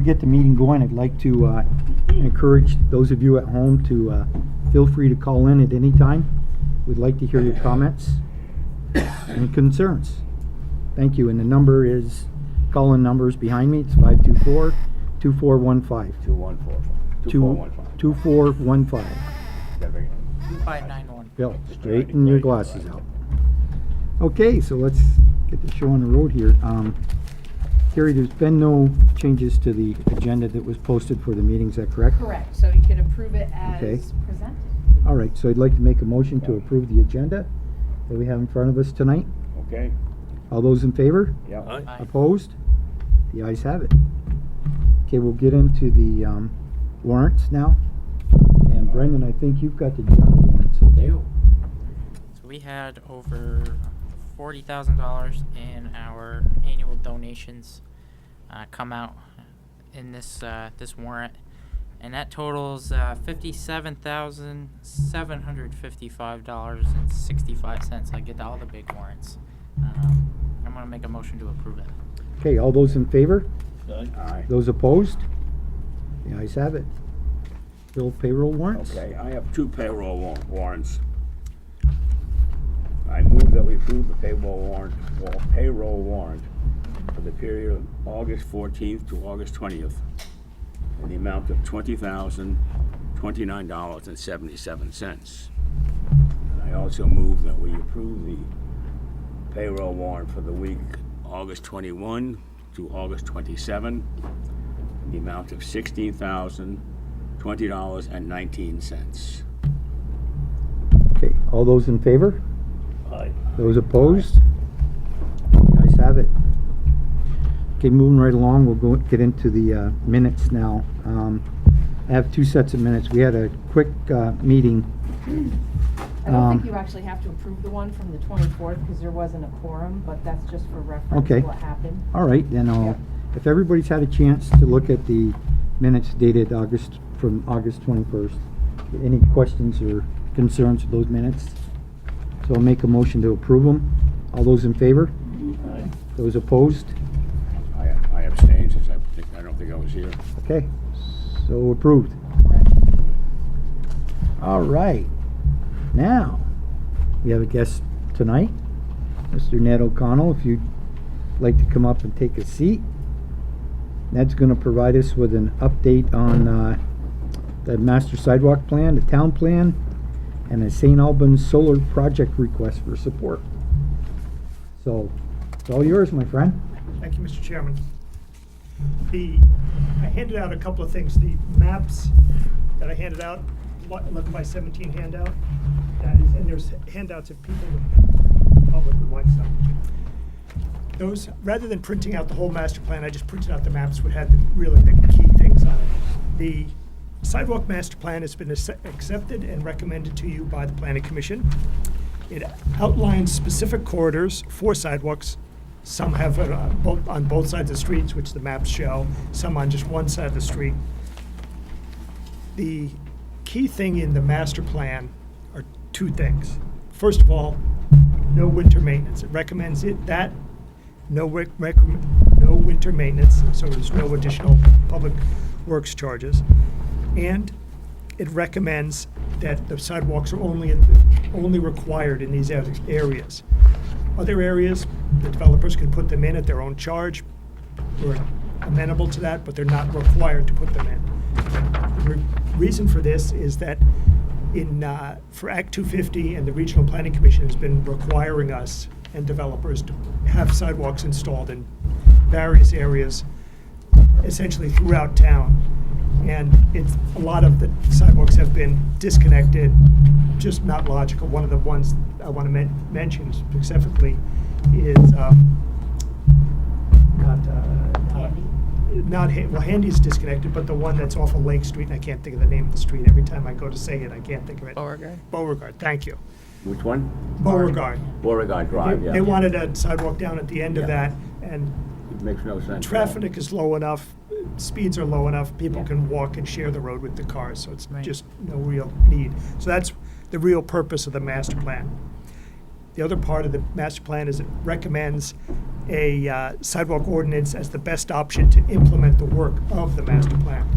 we get the meeting going, I'd like to encourage those of you at home to feel free to call in at any time. We'd like to hear your comments and concerns. Thank you. And the number is, call-in number is behind me. It's 524-2415. 2415. 2415. 2591. Bill, straighten your glasses out. Okay, so let's get the show on the road here. Carrie, there's been no changes to the agenda that was posted for the meeting, is that correct? Correct, so you can approve it Okay. as presented. All right, so I'd like to make a motion to approve the agenda that we have in front of us tonight. Okay, All those in favor? yeah. Aye. Opposed? The ayes have it. Okay, we'll get into the warrants now. And Brendan, I think you've got the general warrants. So we had over $40,000 in our annual donations come out in this this warrant, and that totals $57,755.65. I get all the big warrants. I'm gonna make a motion to approve it. Okay, all those in favor? Aye. Those opposed? The ayes have it. Bill payroll warrants? Okay, I have two payroll warrants. I move that we approve the payroll warrant for the period of August 14th to August 20th in the amount of $20,029.77. And I also move that we approve the payroll warrant for the week August 21 to August 27 in the amount of $16,020.19. Okay, all those in favor? Aye. Those opposed? The ayes have it. Okay, moving right along, we'll get into the minutes now. I have two sets of minutes. We had a quick meeting. I don't think you actually have to approve the one from the 24th because there wasn't a quorum, but that's just for reference Okay. to what happened. All right, then Yeah. if everybody's had a chance to look at the minutes dated from August 21st, any questions or concerns with those minutes? So I'll make a motion to approve them. All those in favor? Aye. Those opposed? I abstained since I don't think I was here. Okay, so approved. Correct. All right. Now, we have a guest tonight, Mr. Ned O'Connell. If you'd like to come up and take a seat. Ned's going to provide us with an update on the master sidewalk plan, the town plan, and a St. Albans solar project request for support. So, it's all yours, my friend. Thank you, Mr. Chairman. I handed out a couple of things. The maps that I handed out, 11 by 17 handout, and there's handouts if people, the public would like some. Those, rather than printing out the whole master plan, I just printed out the maps which had really the key things on it. The sidewalk master plan has been accepted and recommended to you by the Planning Commission. It outlines specific corridors for sidewalks. Some have on both sides of the streets, which the maps show, some on just one side of the street. The key thing in the master plan are two things. First of all, no winter maintenance. It recommends no winter maintenance, so there's no additional public works charges. And it recommends that the sidewalks are only required in these areas. Other areas, the developers can put them in at their own charge. We're amenable to that, but they're not required to put them in. The reason for this is that for Act 250 and the Regional Planning Commission has been requiring us and developers to have sidewalks installed in various areas, essentially throughout town. And a lot of the sidewalks have been disconnected, just not logical. One of the ones I want to mention specifically is Handy's disconnected, but the one that's off of Lake Street, and I can't think of the name of the street. Every time I go to say it, I can't think of it. Beauregard, thank you. Which one? Beauregard. Beauregard Drive, yeah. They wanted a sidewalk down at the end of Yeah. that, and It makes no sense. traffic is low enough, speeds are low enough, people Yeah. can walk and share the road with the cars, so it's Right. just no real need. So that's the real purpose of the master plan. The other part of the master plan is it recommends a sidewalk ordinance as the best option to implement the work of the master plan.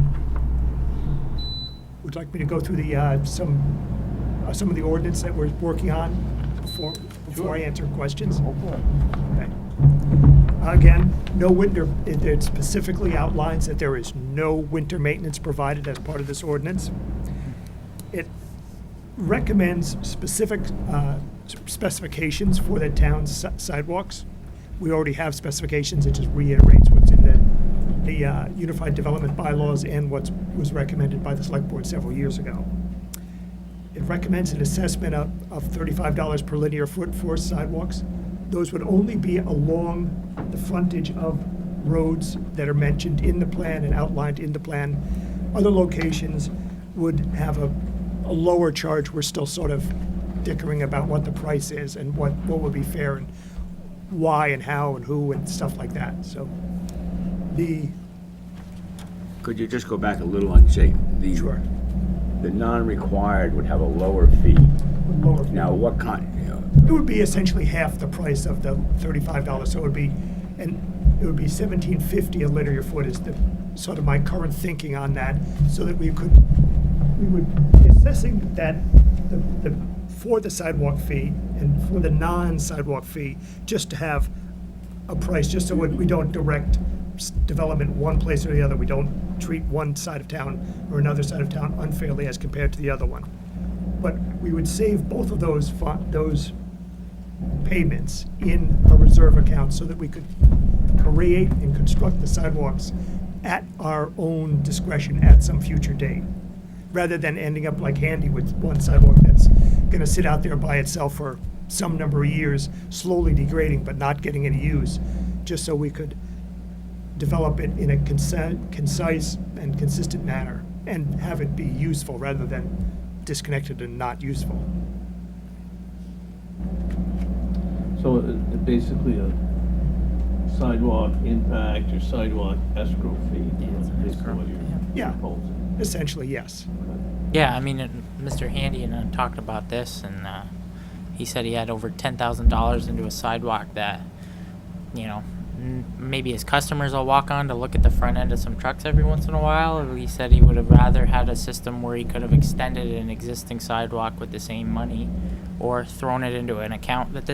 Would you like me to go through the some of the ordinance that we're working on before I answer questions? Okay. Again, no winter, it specifically outlines that there is no winter maintenance provided as part of this ordinance. It recommends specific specifications for the town's sidewalks. We already have specifications. It just reiterates what's in the Unified Development Bylaws and what was recommended by the Select Board several years ago. It recommends an assessment of $35 per linear foot for sidewalks. Those would only be along the frontage of roads that are mentioned in the plan and outlined in the plan. Other locations would have a lower charge. We're still sort of dickering about what the price is and what would be fair and why and how and who and stuff like that. So Could you just go back a little and say Sure. the non-required would have a lower fee? lower fee. Now, what kind, It would be essentially half the price of the $35, so it would be $17.50 a linear foot is the sort of my current thinking on that, so that we would be assessing that for the sidewalk fee and for the non-sidewalk fee, just to have a price, just so we don't direct development one place or the other. We don't treat one side of town or another side of town unfairly as compared to the other one. But we would save both of those payments in a reserve account so that we could create and construct the sidewalks at our own discretion at some future date, rather than ending up like Handy with one sidewalk that's going to sit out there by itself for some number of years, slowly degrading but not getting any use, just so we could develop it in a concise and consistent manner and have it be useful rather than disconnected and not useful. So basically a sidewalk impact or sidewalk escrow fee. Yeah, it's an Basically escrow, what you're yeah. proposing. Essentially, yes. Yeah, I mean, Mr. Handy and I talked about this, and he said he had over $10,000 into a sidewalk that, you know, maybe his customers will walk on to look at the front end of some trucks every once in a while. Or he said he would have rather had a system where he could have extended an existing sidewalk with the same money, or thrown it into an account that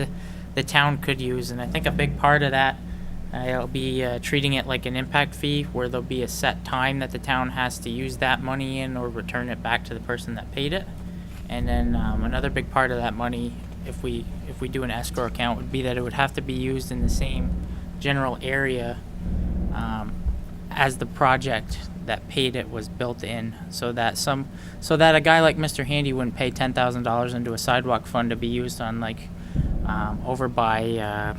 the town could use. And I think a big part of that, it'll be treating it like an impact fee, where there'll be a set time that the town has to use that money in or return it back to the person that paid it. And then another big part of that money, if we do an escrow account, would be that it would have to be used in the same general area as the project that paid it was built in, so that a guy like Mr. Handy wouldn't pay $10,000 into a sidewalk fund to be used on, like, over by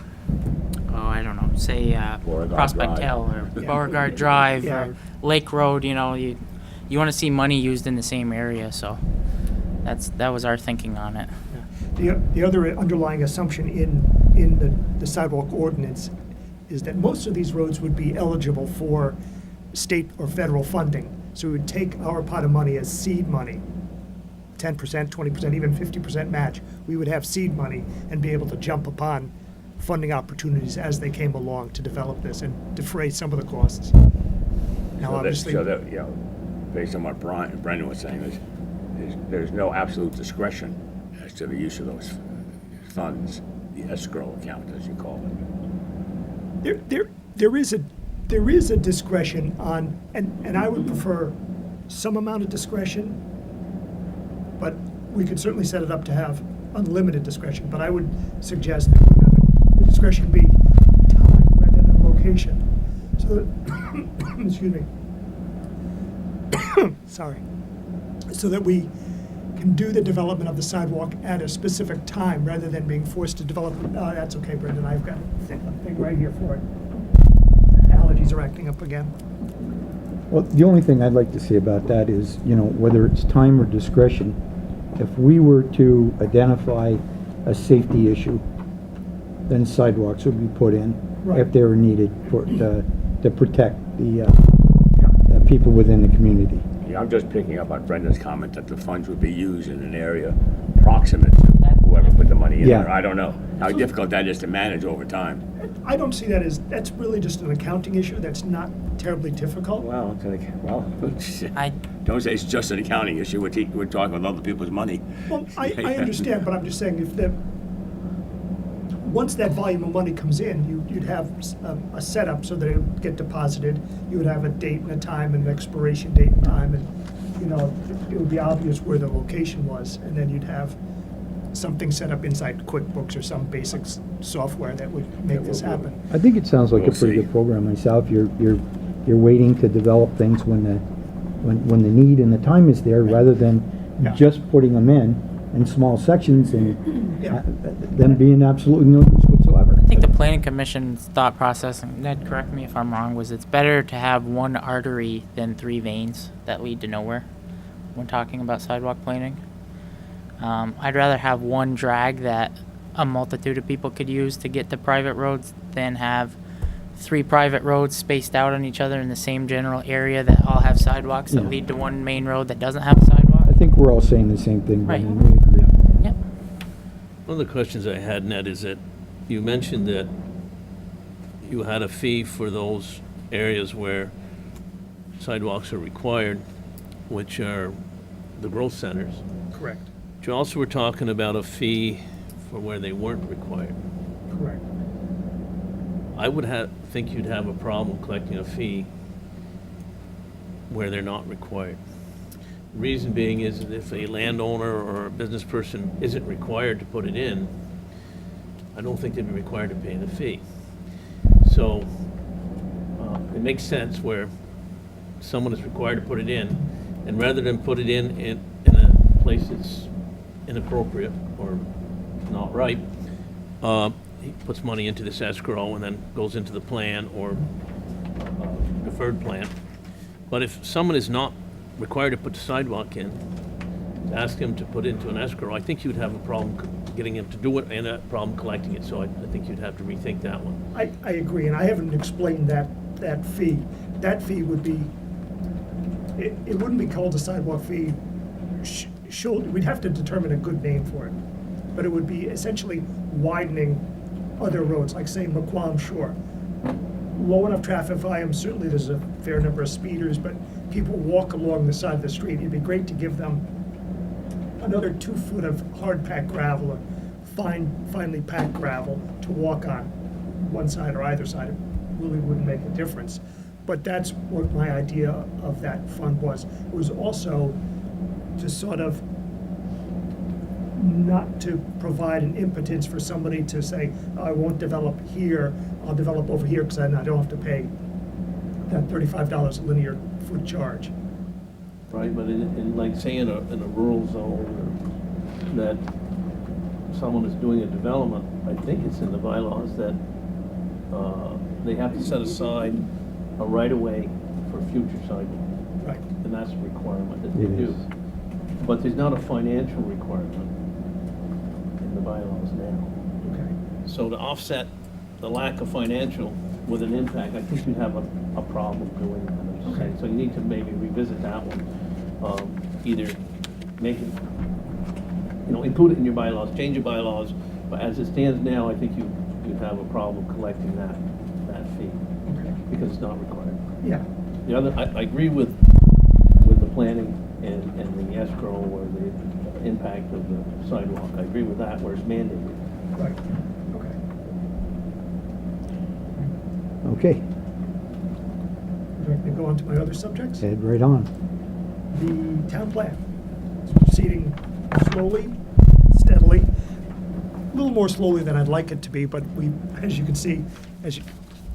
I don't know, say Beauregard Prospect Drive. Hill or Beauregard Drive Yeah. or Lake Road. You know, you want to see money used in the same area, so that was our thinking on it. The other underlying assumption in the sidewalk ordinance is that most of these roads would be eligible for state or federal funding. So we would take our pot of money as seed money, 10%, 20%, even 50% match. We would have seed money and be able to jump upon funding opportunities as they came along to develop this and defray some of the costs. Now, obviously, So that, you know, based on what Brendan was saying, there's no absolute discretion as to the use of those funds, the escrow account, as you call it. there is a discretion on, and I would prefer some amount of discretion, but we could certainly set it up to have unlimited discretion. But I would suggest that the discretion be time rather than location. So that, excuse me. Sorry. So that we can do the development of the sidewalk at a specific time rather than being forced to develop. That's okay, Brendan. I've got a thing right here for it. Allergies are acting up again. Well, the only thing I'd like to say about that is, you know, whether it's time or discretion, if we were to identify a safety issue, then sidewalks would be put in Right. if they were needed to protect the people within the community. Yeah, I'm just picking up on Brendan's comment that the funds would be used in an area proximate to whoever put the money in Yeah. there. I don't know how difficult that is to manage over time. I don't see that as, that's really just an accounting issue, that's not terribly difficult. Well, I don't say it's just an accounting issue. We're talking with other people's money. Well, I understand, but I'm just saying if the, once that volume of money comes in, you'd have a setup so that it would get deposited. You would have a date and a time and an expiration date and time, and, you know, it would be obvious where the location was, and then you'd have something set up inside QuickBooks or some basic software that would make this happen. I think it sounds like a We'll pretty see. good program myself. You're waiting to develop things when the need and the time is there, rather than Yeah. just putting them in small sections and Yeah. them being absolutely no use whatsoever. think the planning commission's thought process, and Ned, correct me if I'm wrong, was it's better to have one artery than 3 veins that lead to nowhere when talking about sidewalk planning. I'd rather have one drag that a multitude of people could use to get to private roads than have 3 private roads spaced out on each other in the same general area that all have sidewalks that Yeah. lead to one main road that doesn't have a sidewalk. I think we're all saying the same thing, Right. Brendan. We agree. Yep. One of the questions I had, Ned, is that you mentioned that you had a fee for those areas where sidewalks are required, which are the growth centers. Correct, But you also were talking about a fee for where they weren't required. correct. I would think you'd have a problem collecting a fee where they're not required. The reason being is that if a landowner or a business person isn't required to put it in, I don't think they'd be required to pay the fee. So it makes sense where someone is required to put it in, and rather than put it in a place that's inappropriate or not right, he puts money into this escrow and then goes into the plan or deferred plan. But if someone is not required to put the sidewalk in, to ask him to put into an escrow, I think you'd have a problem getting him to do it and a problem collecting it. So I think you'd have to rethink that one. I agree, and I haven't explained that fee. That fee would be, it wouldn't be called a sidewalk fee. We'd have to determine a good name for it. But it would be essentially widening other roads, like say McQuam Shore. Low enough traffic volume, certainly there's a fair number of speeders, but people walk along the side of the street. It'd be great to give them another 2 foot of hard packed gravel or finely packed gravel to walk on one side or either side. It really wouldn't make a difference. But that's what my idea of that fund was. It was also to sort of not to provide an impotence for somebody to say, I won't develop here, I'll develop over here because I don't have to pay that $35 a linear foot charge. Right, but in like say in a rural zone that someone is doing a development, I think it's in the bylaws that they have to set aside a right-of-way for future sidewalk. Right. And that's a requirement that they It do. is. But there's not a financial requirement in the bylaws now. Okay. So to offset the lack of financial with an impact, I think you'd have a problem doing that. I'm just saying. So you need to maybe revisit that one. Either make it, include it in your bylaws, change your bylaws, but as it stands now, I think you'd have a problem collecting that fee Okay. because it's not required. Yeah. The other, I agree with the planning and the escrow or the impact of the sidewalk. I agree with that where it's mandated. Right. Okay. Okay, Would you like me to go on to my other subjects? head right on. The town plan. It's proceeding slowly, steadily, a little more slowly than I'd like it to be, but as you can see,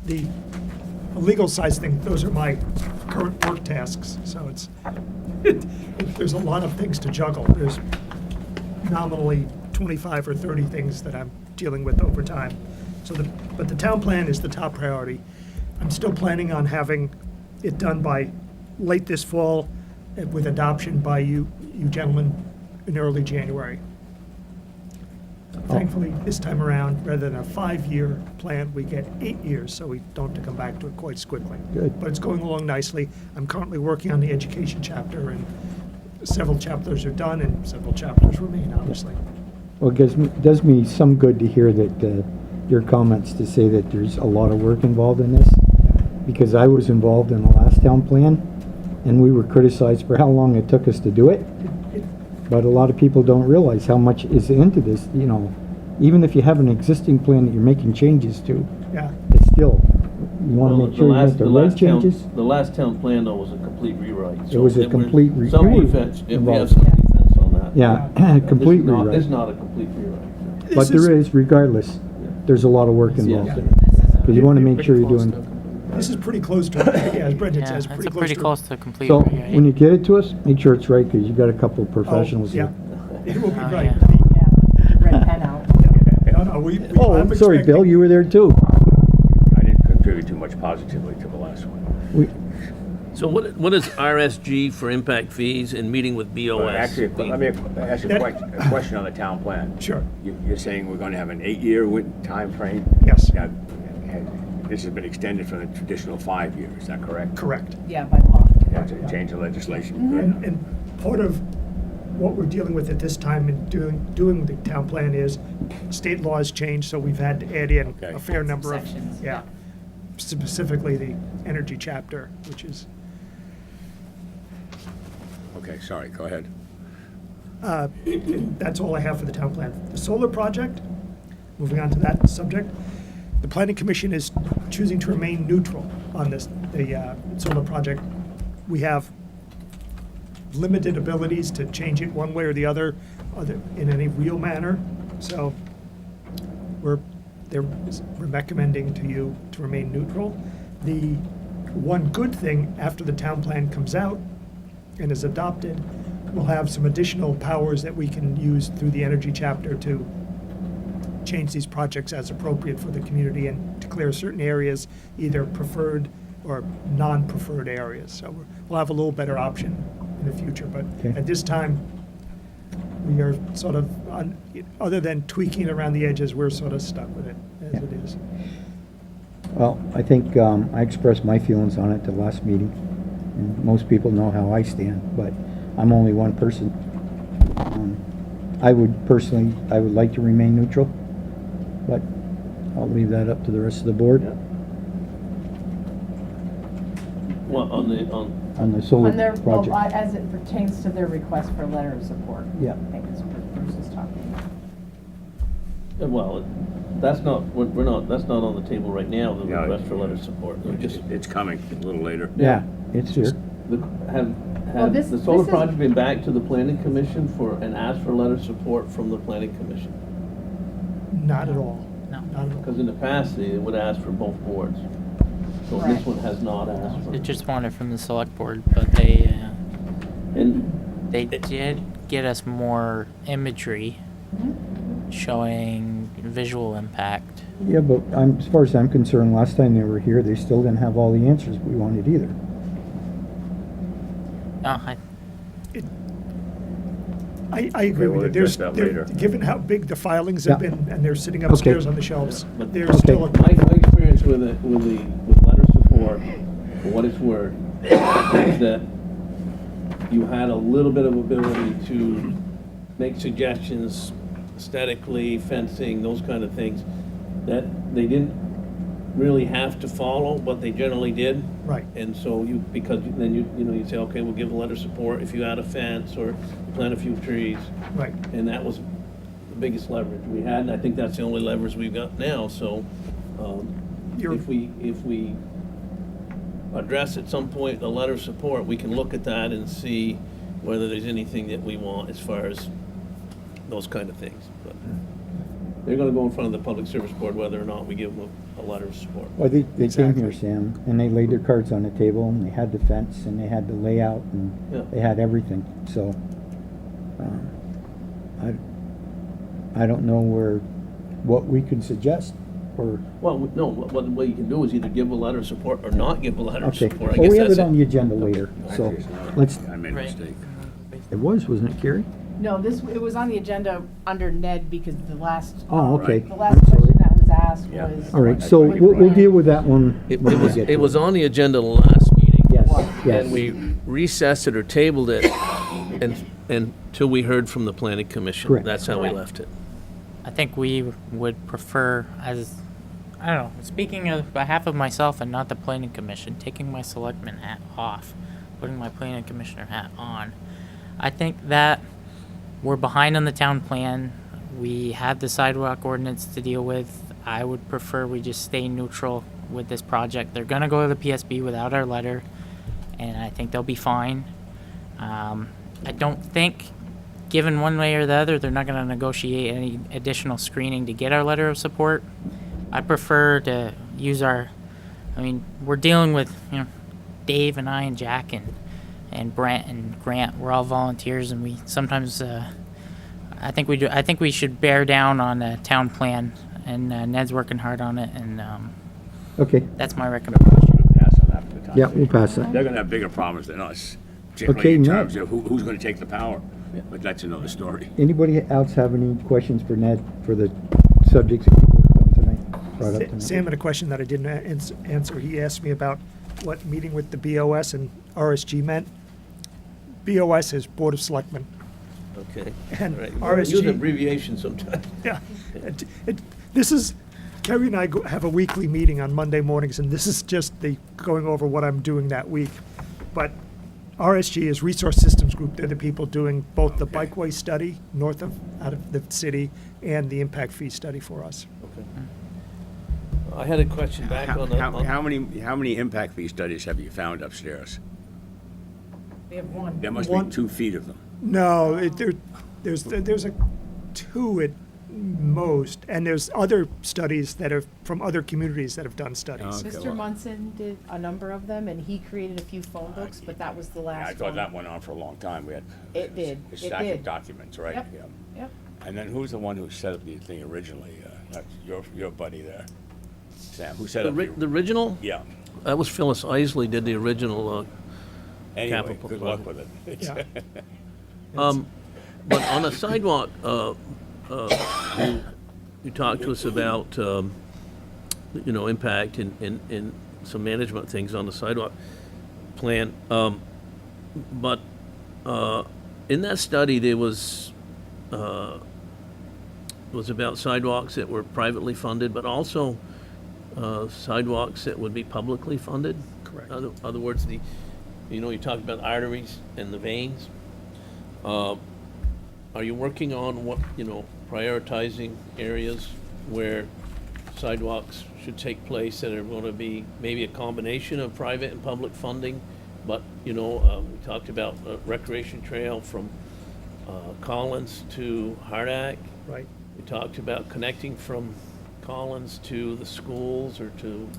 the legal size thing, those are my current work tasks, so there's a lot of things to juggle. There's nominally 25 or 30 things that I'm dealing with over time. But the town plan is the top priority. I'm still planning on having it done by late this fall with adoption by you gentlemen in early January. Thankfully, this time around, rather than a 5-year plan, we get 8 years, so we don't have to come back to it quite as quickly. Good. But it's going along nicely. I'm currently working on the education chapter, and several chapters are done, and several chapters remain, obviously. Well, it does me some good to hear that, your comments to say that there's a lot of work involved in this, because I was involved in the last town plan, and we were criticized for how long it took us to do it. But a lot of people don't realize how much is into this, you know. Even if you have an existing plan that you're making changes to, Yeah, it's still, you wanna Well, make sure you make the right changes. The last town plan though was a complete rewrite. It was a there were complete some you were defense, we have involved. some defense on that. Yeah, complete This rewrite. is not a complete rewrite. But there is, regardless, there's a lot of work involved in it. Because you wanna make sure you're doing. this is pretty close to, yeah, as Brendan Yeah, says, it's pretty a pretty close close to complete. So, rewrite. when you get it to us, make sure it's right, because you've got a couple of professionals Yeah, here. it will be Oh, right. yeah. Yeah, red pen out. No, no, we, Oh, I'm sorry, expecting- Bill, you were there too. I didn't contribute too much positively to the last one. We, So what is RSG for impact fees and meeting with BOS? But actually, let me ask you a question on the town plan. Sure. You're saying we're gonna have an 8-year time frame? Yes. Now, and this has been extended from the traditional 5 years, is that correct? Correct. Yeah, by law. Yeah, to change the legislation, good. And part of what we're dealing with at this time in doing the town plan is state laws change, so we've had to add in Okay. a fair number of, Sections, yeah, specifically the energy chapter, which is, Okay, sorry, go ahead. that's all I have for the town plan. The solar project, moving on to that subject, the planning commission is choosing to remain neutral on this, the solar project. We have limited abilities to change it one way or the other in any real manner. So we're recommending to you to remain neutral. The one good thing after the town plan comes out and is adopted, we'll have some additional powers that we can use through the energy chapter to change these projects as appropriate for the community and declare certain areas either preferred or non-preferred areas. So we'll have a little better option in the future, but Okay. at this time, we are sort of, other than tweaking around the edges, we're sort of stuck with it as Yeah. it is. well, I think, I expressed my feelings on it the last meeting, and most people know how I stand, but I'm only one person. I would like to remain neutral, but I'll leave that up to the rest of the board Yeah. Well, on on the solar On their, well, project. as it pertains to their request for letter of support. Yeah. I think is what Bruce is talking about. well, that's not, that's not on the table right now, the No. request for letter of support. We just, It's coming a little later. Yeah, it's here. have this- the solar this is- project been back to the planning commission and asked for letter of support from the planning commission? Not at all. No. Not at all. Because in the past, they would ask for both boards. So Right. this one has not asked for. It just wanted from the select board, but they And did get us more imagery showing visual impact. Yeah, but as far as I'm concerned, last time they were here, they still didn't have all the answers we wanted either. I agree we'll with you. address that later. Given how big the filings have Yeah. been, and they're sitting upstairs on the shelves, But- there's Okay. still a. my experience with letter of support, for what it's worth, is that you had a little bit of ability to make suggestions aesthetically, fencing, those kind of things, that they didn't really have to follow, but they generally did. Right. And so because then you say, okay, we'll give a letter of support if you add a fence or plant a few trees. Right. And that was the biggest leverage we had, and I think that's the only leverage we've got now, so, You're- if we address at some point a letter of support, we can look at that and see whether there's anything that we want as far as those kind of things. But they're gonna go in front of the Public Service Board whether or not we give them a letter of support. Well, they came Exactly. here, Sam, and they laid their cards on the table, and they had the fence, and they had the layout, and Yeah. they had everything, so, I don't know what we can suggest, or, Well, no, what you can do is either give a letter of support or not give a letter of okay. support. I Well, guess we have that's it on the agenda later, so, Actually, it's not. let's, I made a Right. mistake. it wasn't it, Carrie? No, it was on the agenda under Ned because the last. Oh, okay. The last question that was asked Yeah. was. All right, so we'll deal with that one It when we was, get to it was on the agenda last meeting. Yes, yes. And we recessed it or tabled it until we heard from the planning commission. Correct. That's how we Correct. left it. I think we would prefer, as I don't know, speaking on behalf of myself and not the planning commission, taking my selectman hat off, putting my planning commissioner hat on. I think that we're behind on the town plan. We have the sidewalk ordinance to deal with. I would prefer we just stay neutral with this project. They're gonna go to the PSB without our letter, and I think they'll be fine. I don't think, given one way or the other, they're not gonna negotiate any additional screening to get our letter of support. I prefer to use our, I mean, we're dealing with, Dave and I and Jack and Brent and Grant. We're all volunteers, and we sometimes, I think we should bear down on the town plan, and Ned's working hard on it, and Okay, that's my recommendation. Pass on that for the time yeah, we'll being. pass that. They're gonna have bigger problems than us, Okay, particularly in Ned. terms of who's gonna take the power. But that's another story. Anybody else have any questions for Ned for the subjects that we worked on tonight? Brought up tonight? Sam had a question that I didn't answer. He asked me about what meeting with the BOS and RSG meant. BOS is Board of Selectmen. Okay. And All right. RSG Use abbreviations sometimes. Yeah. This is, Kerry and I have a weekly meeting on Monday mornings, and this is just the going over what I'm doing that week. But RSG is Resource Systems Group. They're the people doing both the bikeway study out of the city and the impact fee study for us. Okay. I had a question back on the. How many impact fee studies have you found upstairs? We have one. There must be 2 feet of them. No, there's a two at most, and there's other studies that are from other communities that have done studies. Okay, Mr. well- Munson did a number of them, and he created a few phone books, but that was the last one. I thought that went on for a long time. We had It did. a It stack of did. documents, right? Yep. Yeah. Yep. And then who's the one who set up the thing originally? That's your buddy there, Sam. Who set up The original? Yeah. That was Phyllis Isley did the original. Anyway, Capital good luck with it. Yeah. But on the sidewalk, you talked to us about, impact and some management things on the sidewalk plan. But in that study, there was about sidewalks that were privately funded, but also sidewalks that would be publicly funded. Correct. Other words, you talked about arteries and the veins. Are you working on prioritizing areas where sidewalks should take place that are going to be maybe a combination of private and public funding? But, we talked about a recreation trail from Collins to Hardak. Right. We talked about connecting from Collins to the schools or to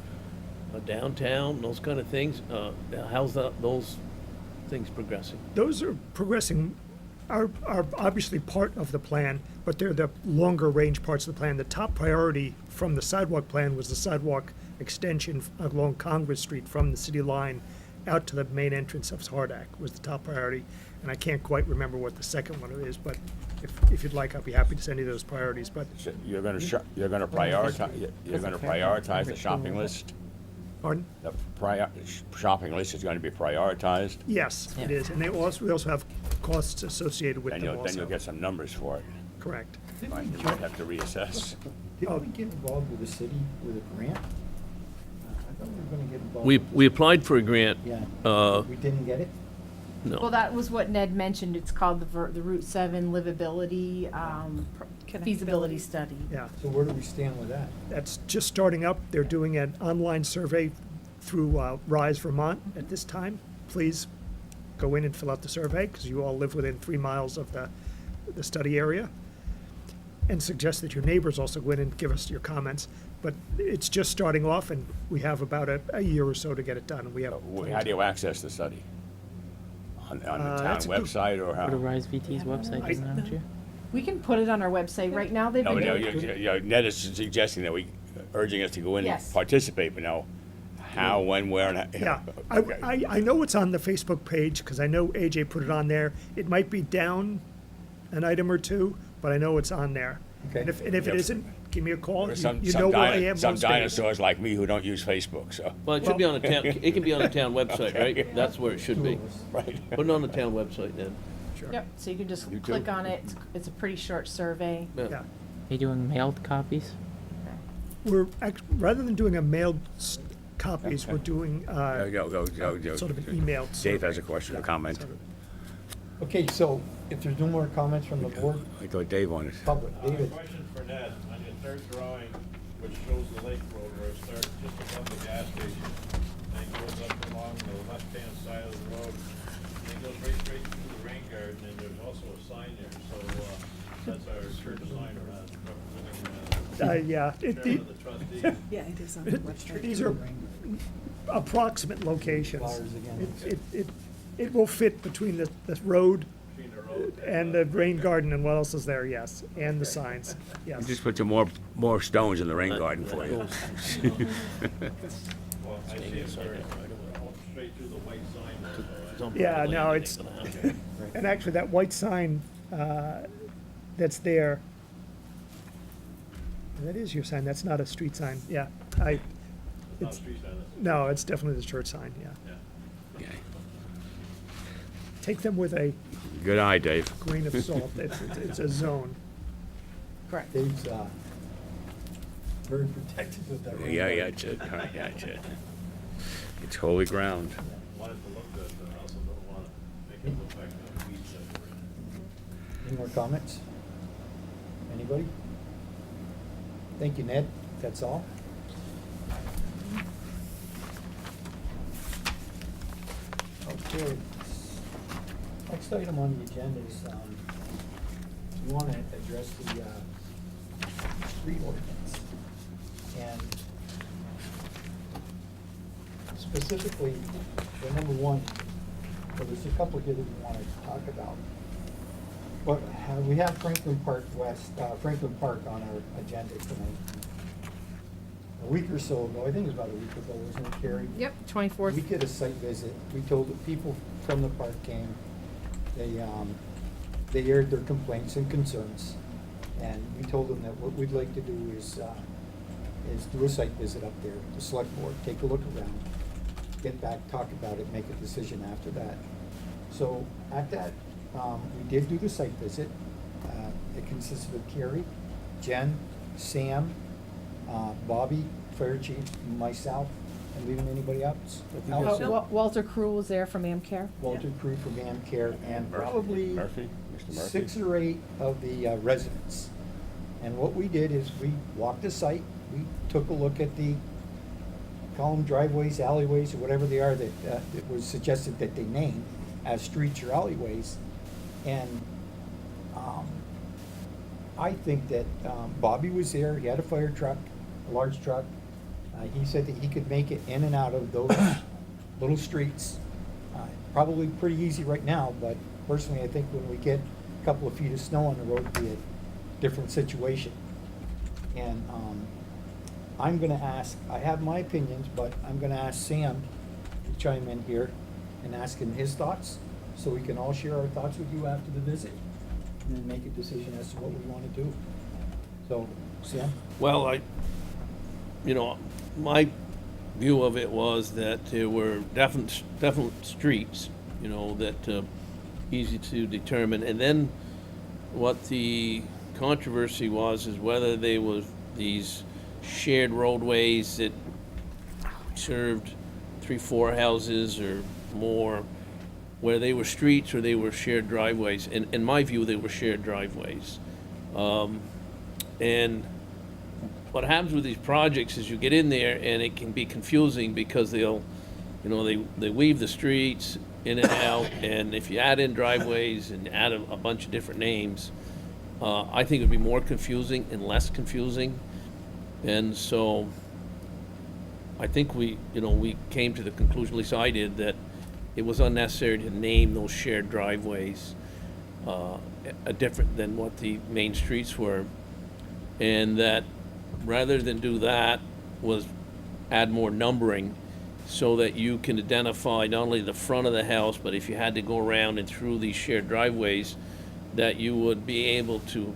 downtown, those kind of things. How's those things progressing? Those are progressing, are obviously part of the plan, but they're the longer range parts of the plan. The top priority from the sidewalk plan was the sidewalk extension along Congress Street from the city line out to the main entrance of Hardak was the top priority. And I can't quite remember what the second one is, but if you'd like, I'll be happy to send you those priorities. But So you're gonna prioritize the shopping list? pardon? The shopping list is gonna be prioritized? Yes, it is. And we also have costs associated with Then them you'll also. get some numbers for it. Correct. Right, you might have to reassess. Did we get involved with the city with a grant? I thought we were gonna get involved. We applied for a grant. Yeah. We didn't get it? No. Well, that was what Ned mentioned. It's called the Route 7 livability, feasibility study. Yeah. So where do we stand with that? That's just starting up. They're doing an online survey through Rise Vermont at this time. Please go in and fill out the survey, because you all live within 3 miles of the study area. And suggest that your neighbors also go in and give us your comments. But it's just starting off, and we have about a year or so to get it done. And we have. How do you access the study? On the town that's a good- website or how? Go to Rise VT's website, isn't that what you? We can put it on our website. Right now, they've No, been no, doing. Ned is suggesting that urging us to go in and Yes. participate, but now, how, when, where, and how? Yeah, Okay. I know it's on the Facebook page, because I know AJ put it on there. It might be down an item or two, but I know it's on there. Okay. And if it Yep. isn't, give me a call. There's You know where I am some most days. dinosaurs like me who don't use Facebook, so, Well, it should be on the town, it can be on the town website, right? That's where it should be. right. Put it on the town website then. Sure. Yep, so you can just You click too. on it. It's a pretty short survey. Yeah. Are you doing mailed copies? Rather than doing a mailed copies, we're doing Go. sort of an emailed. Dave has a survey. question or Yeah, comment. sort of. Okay, so if there's no more comments from the board, I thought Dave wanted. public, David. Question for Ned, on your third drawing, which shows the lake road where it starts just above the gas station, and it goes up along the left-hand side of the road, and it goes right straight through the rain garden, and there's also a sign there, so, that's our church sign, Yeah, chairman of the trustees. Yeah, it is on the website. these are approximate locations. Flowers again. It will fit between the road Between the road and the rain garden and what else is there, yes, and the signs, yes. Just put some more stones in the rain garden for you. Well, I see it where it's straight through the white sign, so Yeah, no, it's, and actually that white sign that's there, that is your sign, that's not a street sign, yeah. not It's, street sign, that's, no, it's definitely the church sign, yeah. yeah. Okay. Take them with a Good eye, Dave. grain of salt, it's a zone. Correct. Dave's, very protective of that. Yeah, it's it. Yeah, it's it. It's holy ground. Want it to look good, but I also don't want to make it look like the weeds that we're in. Any more comments? Anybody? Thank you, Ned. That's all. Okay. Next item on the agenda is, we want to address the, street ordinance. And specifically, for number one, well, there's a couple here that we want to talk about. But we have Franklin Park on our agenda tonight. A week or so ago, I think it was about a week ago, wasn't it, Carrie? Yep, 24th. We did a site visit. We told the people from the park came. They aired their complaints and concerns. And we told them that what we'd like to do is do a site visit up there, the Selectboard, take a look around, get back, talk about it, make a decision after that. So at that, we did do the site visit. It consisted of Carrie, Jen, Sam, Bobby, Fire Chief, myself, and leaving anybody else? Walter Crew was there from AmCare. Walter Crew from AmCare, and probably Murphy? Mr. Murphy? 6 or 8 of the residents. And what we did is we walked the site, we took a look at the, call them driveways, alleyways, or whatever they are that it was suggested that they name as streets or alleyways. And I think that Bobby was there, he had a fire truck, a large truck. He said that he could make it in and out of those little streets. Probably pretty easy right now, but personally, I think when we get a couple of feet of snow on the road, it'll be a different situation. And I'm gonna ask, I have my opinions, but I'm gonna ask Sam to chime in here and ask him his thoughts, so we can all share our thoughts with you after the visit, and then make a decision as to what we wanna do. So, Sam? Well, my view of it was that there were definite streets, that easy to determine. And then what the controversy was is whether they were these shared roadways that served 3-4 houses or more, where they were streets or they were shared driveways. In my view, they were shared driveways. And what happens with these projects is you get in there and it can be confusing because they weave the streets in and out, and if you add in driveways and add a bunch of different names, I think it would be more confusing and less confusing. And so I think we came to the conclusion, at least I did, that it was unnecessary to name those shared driveways different than what the main streets were, and that rather than do that was add more numbering so that you can identify not only the front of the house, but if you had to go around and through these shared driveways, that you would be able to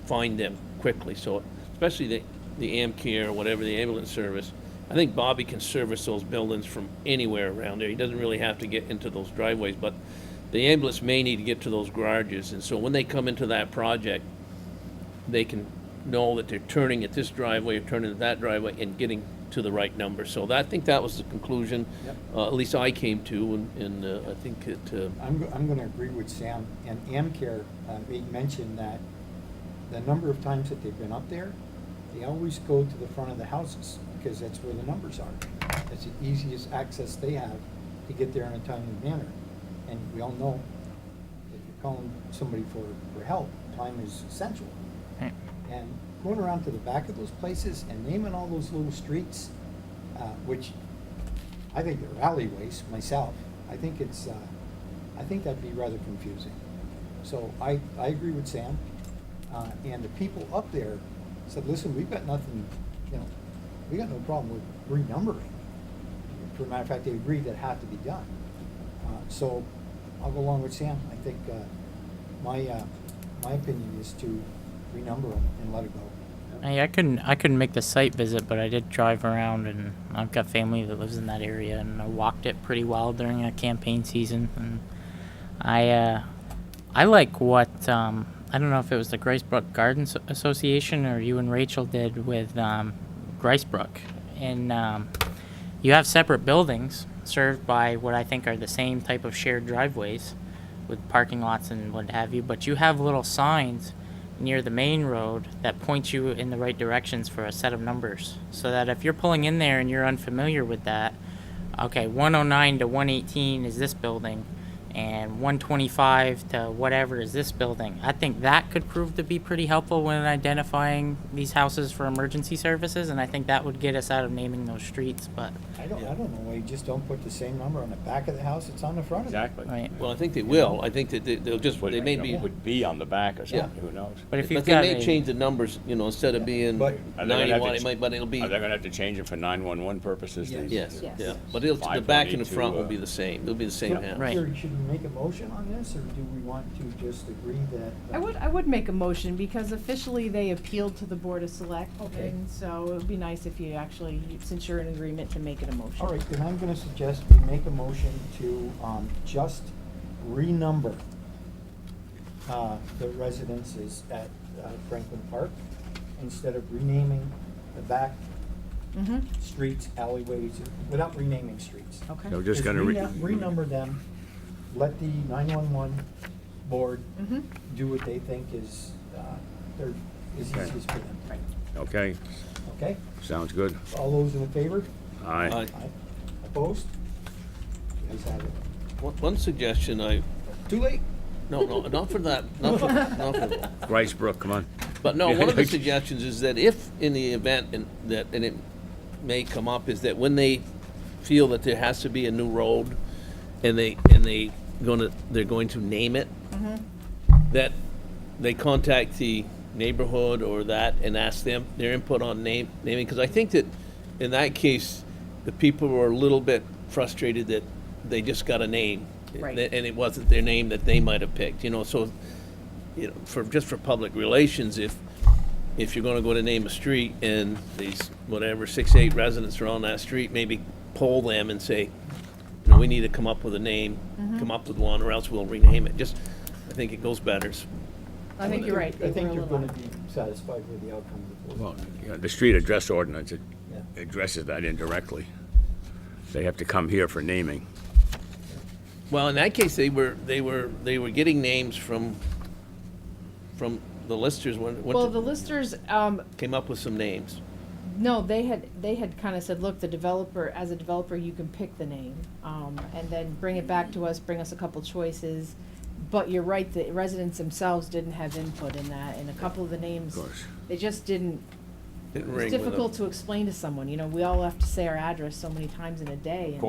find them quickly. So especially the AmCare or whatever, the ambulance service, I think Bobby can service those buildings from anywhere around there. He doesn't really have to get into those driveways, but the ambulance may need to get to those garages. And so when they come into that project, they can know that they're turning at this driveway or turning at that driveway and getting to the right number. So that, I think that was the conclusion, Yep. at least I came to, and I think it, I'm gonna agree with Sam, and Amcare made mention that the number of times that they've been up there, they always go to the front of the houses, because that's where the numbers are. That's the easiest access they have to get there in a timely manner. And we all know, if you're calling somebody for help, time is essential. Right. And going around to the back of those places and naming all those little streets, which I think they're alleyways myself, I think that'd be rather confusing. So I agree with Sam. And the people up there said, listen, we've got nothing, we got no problem with renumbering. For a matter of fact, they agreed that it had to be done. So I'll go along with Sam. I think my opinion is to renumber them and let it go. Hey, I couldn't make the site visit, but I did drive around, and I've got family that lives in that area, and I walked it pretty well during a campaign season. And I like what I don't know if it was the Gricebrook Gardens Association or you and Rachel did with Gricebrook, and you have separate buildings served by what I think are the same type of shared driveways with parking lots and what have you, but you have little signs near the main road that point you in the right directions for a set of numbers, so that if you're pulling in there and you're unfamiliar with that, okay, 109 to 118 is this building, and 125 to whatever is this building. I think that could prove to be pretty helpful when identifying these houses for emergency services, and I think that would get us out of naming those streets. But I don't know why you just don't put the same number on the back of the house it's on the front of it. Exactly. right. well, I think they will. I think that they'll just, they may be, It would be on the back or Yeah. something, who knows? But if you've but they got may a, change the numbers, instead of being But- Are they gonna have 91, to it might, but it'll be, Are they gonna have to change it for 911 purposes? Yes. yes, Yes. yeah. But it'll, the back and the 522, front will be the same. They'll be the same So, house. Right. Jerry, should we make a motion on this, or do we want to just agree that? I would make a motion, because officially they appealed to the Board of Select. Okay. And so it would be nice if you actually, since you're in agreement, to make it a motion. All right, then I'm gonna suggest we make a motion to just renumber the residences at Franklin Park, instead of renaming the back Mm-hmm, streets, alleyways, without renaming streets. okay. So just gonna Renumber them, let the 911 board Mm-hmm, do what they think is Okay. easiest for them. right. Okay, Okay? sounds good. All those in favor? Aye. Aye. Aye. Opposed? You guys have it. One suggestion Too late? no, not for that, not for Gricebrook, come on. But no, one of the suggestions is that if in the event, and it may come up, is that when they feel that there has to be a new road and they're going to name it, that they contact the neighborhood or that and ask them their input on naming, because I think that in that case, the people were a little bit frustrated that they just got a name. Right. And it wasn't their name that they might have picked, so for public relations, if you're gonna go to name a street and these, 6-8 residents are on that street, maybe poll them and say, we need to come up with a name, come up with one, or else we'll rename it. Just, I think it goes better. I think you're right. I think They were you're a little- gonna be satisfied with the outcome of the Well, board. the street address ordinance, it Yeah. addresses that indirectly. They have to come here for naming. Well, in that case, they were getting names from the listers when Well, the listers, came up with some names. no, they had kind of said, look, as a developer, you can pick the name, and then bring it back to us, bring us a couple choices. But you're right, the residents themselves didn't have input in that, and a couple of the names, Of course. they just didn't, it Didn't was ring with difficult them. to explain to someone, we all have to say our address so many times in a day. Of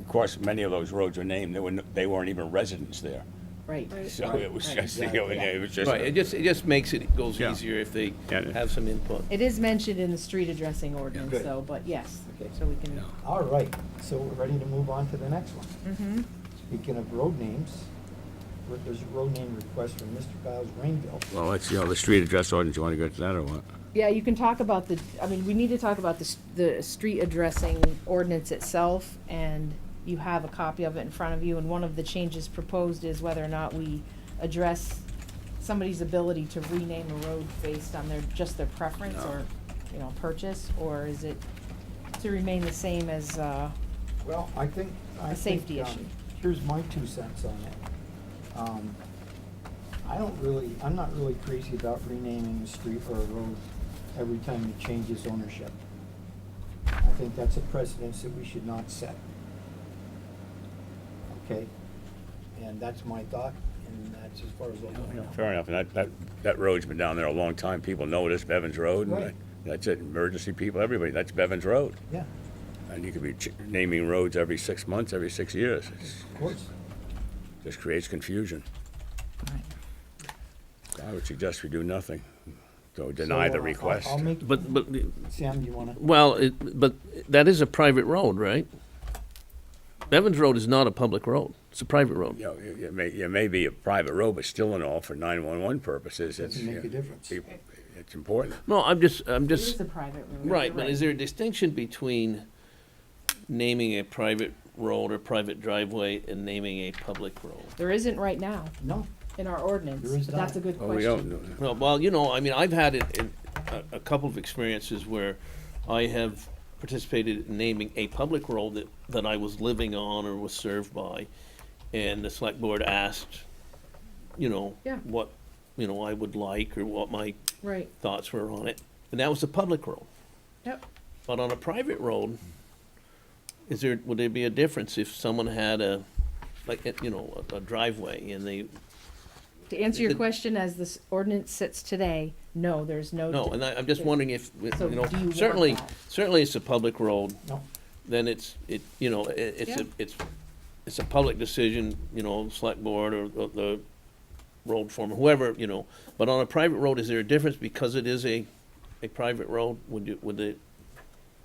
course, many of those roads were named, they weren't even residents there. Right. So it was Right. just, it was just. Right, it just makes it goes Yeah. easier if they Yeah. have some input. It is mentioned in the street addressing ordinance, Good. though, but yes, Okay. so we can. Yeah. All right, so we're ready to move on to the next one. Mm-hmm. Speaking of road names, there's a road name request from Mr. Giles Rainville. Well, let's, the street address ordinance, you wanna go to that or what? Yeah, you can talk about we need to talk about the street addressing ordinance itself, and you have a copy of it in front of you, and one of the changes proposed is whether or not we address somebody's ability to rename a road based on just their preference No. or, purchase, or is it to remain the same as, Well, I think. A safety issue. Here's my 2 cents on it. I'm not really crazy about renaming a street or a road every time it changes ownership. I think that's a precedence that we should not set. Okay? And that's my thought, and that's as far as I'll go. Fair enough, and that road's been down there a long time, people know it as Bevins Road, and Right. that's it, emergency people, everybody, that's Bevins Road. Yeah, And you could be naming roads every 6 months, every 6 years. of course. Just creates confusion. I would suggest we do nothing. So deny the So, request. I'll make, But, Sam, you wanna? well, but that is a private road, right? Evans Road is not a public road. It's a private road. You know, it may be a private road, but still in all, for 911 purposes, it's, Doesn't make a difference. it's important. No, I'm just, it is a private road. right, you're but is there a distinction between naming a private road or private driveway and naming a public road? There isn't right now No, in our ordinance, There is but that's a not. good Well, we question. don't, Well, you know, I mean, I've had it in a couple of experiences where I have participated in naming a public road that I was living on or was served by, and the select board asked, Yeah. what, I would like or what my Right, thoughts were on it, and that was a public road. yep. But on a private road, would there be a difference if someone had a driveway and they, To answer your The- question, as this ordinance sits today, no, there's no. no, and I'm just wondering if, So do you want certainly, that? certainly it's a public road, no. then it's a public decision, select board or the road foreman, whoever, but on a private road, is there a difference because it is a private road?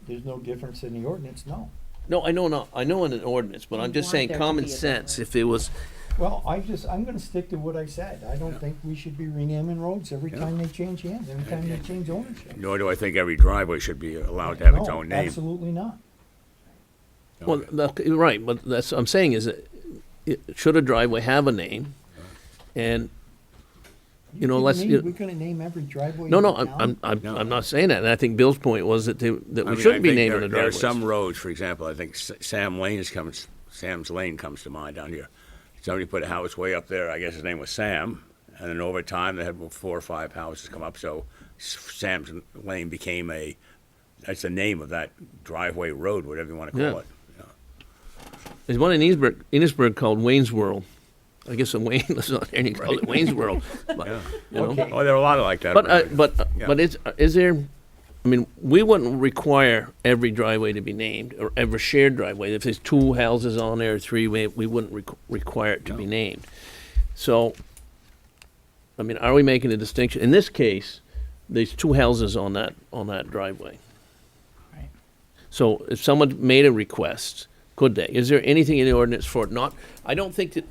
There's no difference in the ordinance, no. No, I know in an ordinance, but You I'm just want saying there to common be a sense, difference. if it was, Well, I'm gonna stick to what I said. I don't think we should be renaming roads every time they change hands, every time they change ownership. nor do I think every driveway should be allowed to have its No, own name. absolutely not. well, you're right, but that's, I'm saying is that, should a driveway have a name? And, We're gonna name every driveway in no, the I'm, town? No. I'm not saying that, and I think Bill's point was that I we mean, shouldn't be I think naming the there are driveways. some roads, for example, I think Sam's Lane comes to mind down here. Somebody put a house way up there, I guess his name was Sam, and then over time, they had 4 or 5 houses come up, so Sam's Lane became that's the name of that driveway road, whatever you wanna call Yeah. it. There's one in Enosburg called Wayne's World. I guess a Wayne, let's not any call it Wayne's World. But, Yeah. Okay. Oh, there are a lot like that. but, around here. Yeah. but is there, I mean, we wouldn't require every driveway to be named, or every shared driveway. If there's 2 houses on there, or 3, we wouldn't require it to be No. named. So, I mean, are we making a distinction? In this case, there's 2 houses on that driveway. Right. So if someone made a request, could they? Is there anything in the ordinance for it not? I don't think that,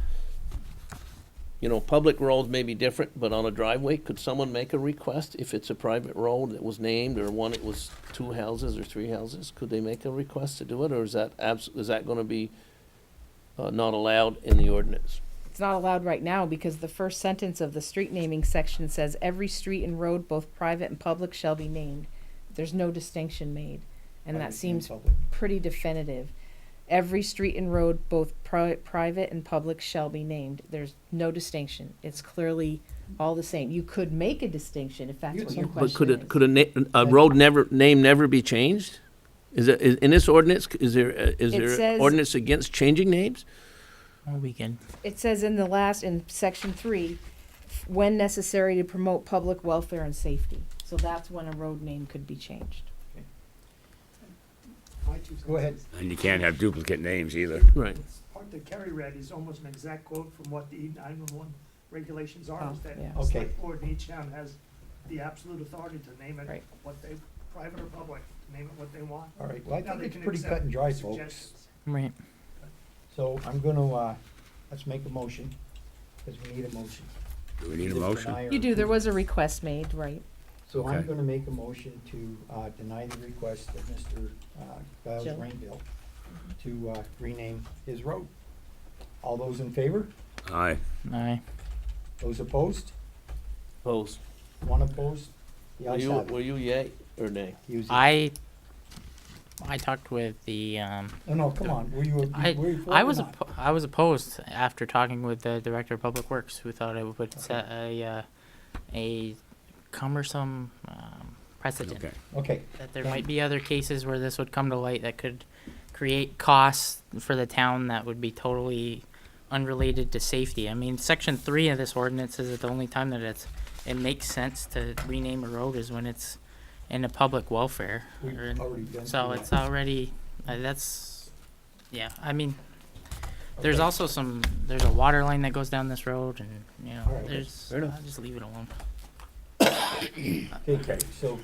public roads may be different, but on a driveway, could someone make a request if it's a private road that was named, or one that was 2 houses or 3 houses? Could they make a request to do it, or is that is that gonna be not allowed in the ordinance? It's not allowed right now because the first sentence of the street naming section says every street and road, both private and public, shall be named. There's no distinction made, and Private that and seems public. pretty definitive. Every street and road, both private and public, shall be named. There's no distinction. It's clearly all the same. You could make a distinction if that's what your But question is. could a road name never be changed? Is in this ordinance, is there says- ordinance against changing names? Well, we can. It says in section 3, when necessary to promote public welfare and safety. So that's when a road name could be changed. Go ahead. And you can't have duplicate names either. Right. Part that Kerry read is almost an exact quote from what the 911 regulations are, Oh, is that yeah. the Okay. select board in each town has the absolute authority to name it Right. what they, private or public, to name it what they want. All right, well, I Now think they it's can pretty accept cut and dry, folks. suggestions. Right. So I'm gonna, let's make a motion, because we need a motion. Do we need a Either motion? deny or You do, there approve. was a request made, right? So I'm Okay. gonna make a motion to deny the request of Mr. Giles Jill. Rainville to rename his road. All those in favor? Aye. Aye. Those opposed? Opposed? One opposed? The Were ayes you, have it. were you yay or nay? Use it. I talked with the No, come on, were you, were you for it I or was not? I was opposed after talking with the director of public works, who thought it would set a cumbersome precedent. Okay. Okay, That there might be other cases where this would come to light that could create costs for the town that would be totally unrelated to safety. I mean, section 3 of this ordinance is that the only time that it makes sense to rename a road is when it's in the public welfare. We've Or- already been So through it's that. already, that's, yeah, I mean, there's Okay. also there's a water line that goes down this road and, you know, Alright. Fair enough. I'll just leave it alone. Okay, so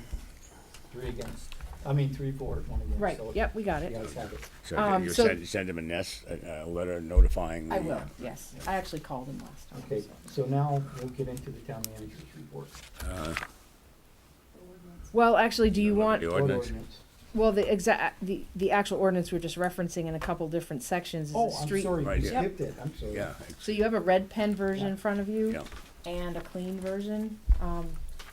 3 against, 3 for, 1 against. Right, so yep, we got The it. ayes have it. So you so- send him a letter notifying the. I will, yes. I actually called him last time. Okay, so now we'll get into the town manager's report. Well, actually, do you want, The Road ordinance. well, the actual ordinance we're just referencing in a couple different sections is Oh, the I'm street. sorry, Right you here. skipped it, I'm sorry. Yeah, So you have a red pen version in front of you yeah. and a clean version.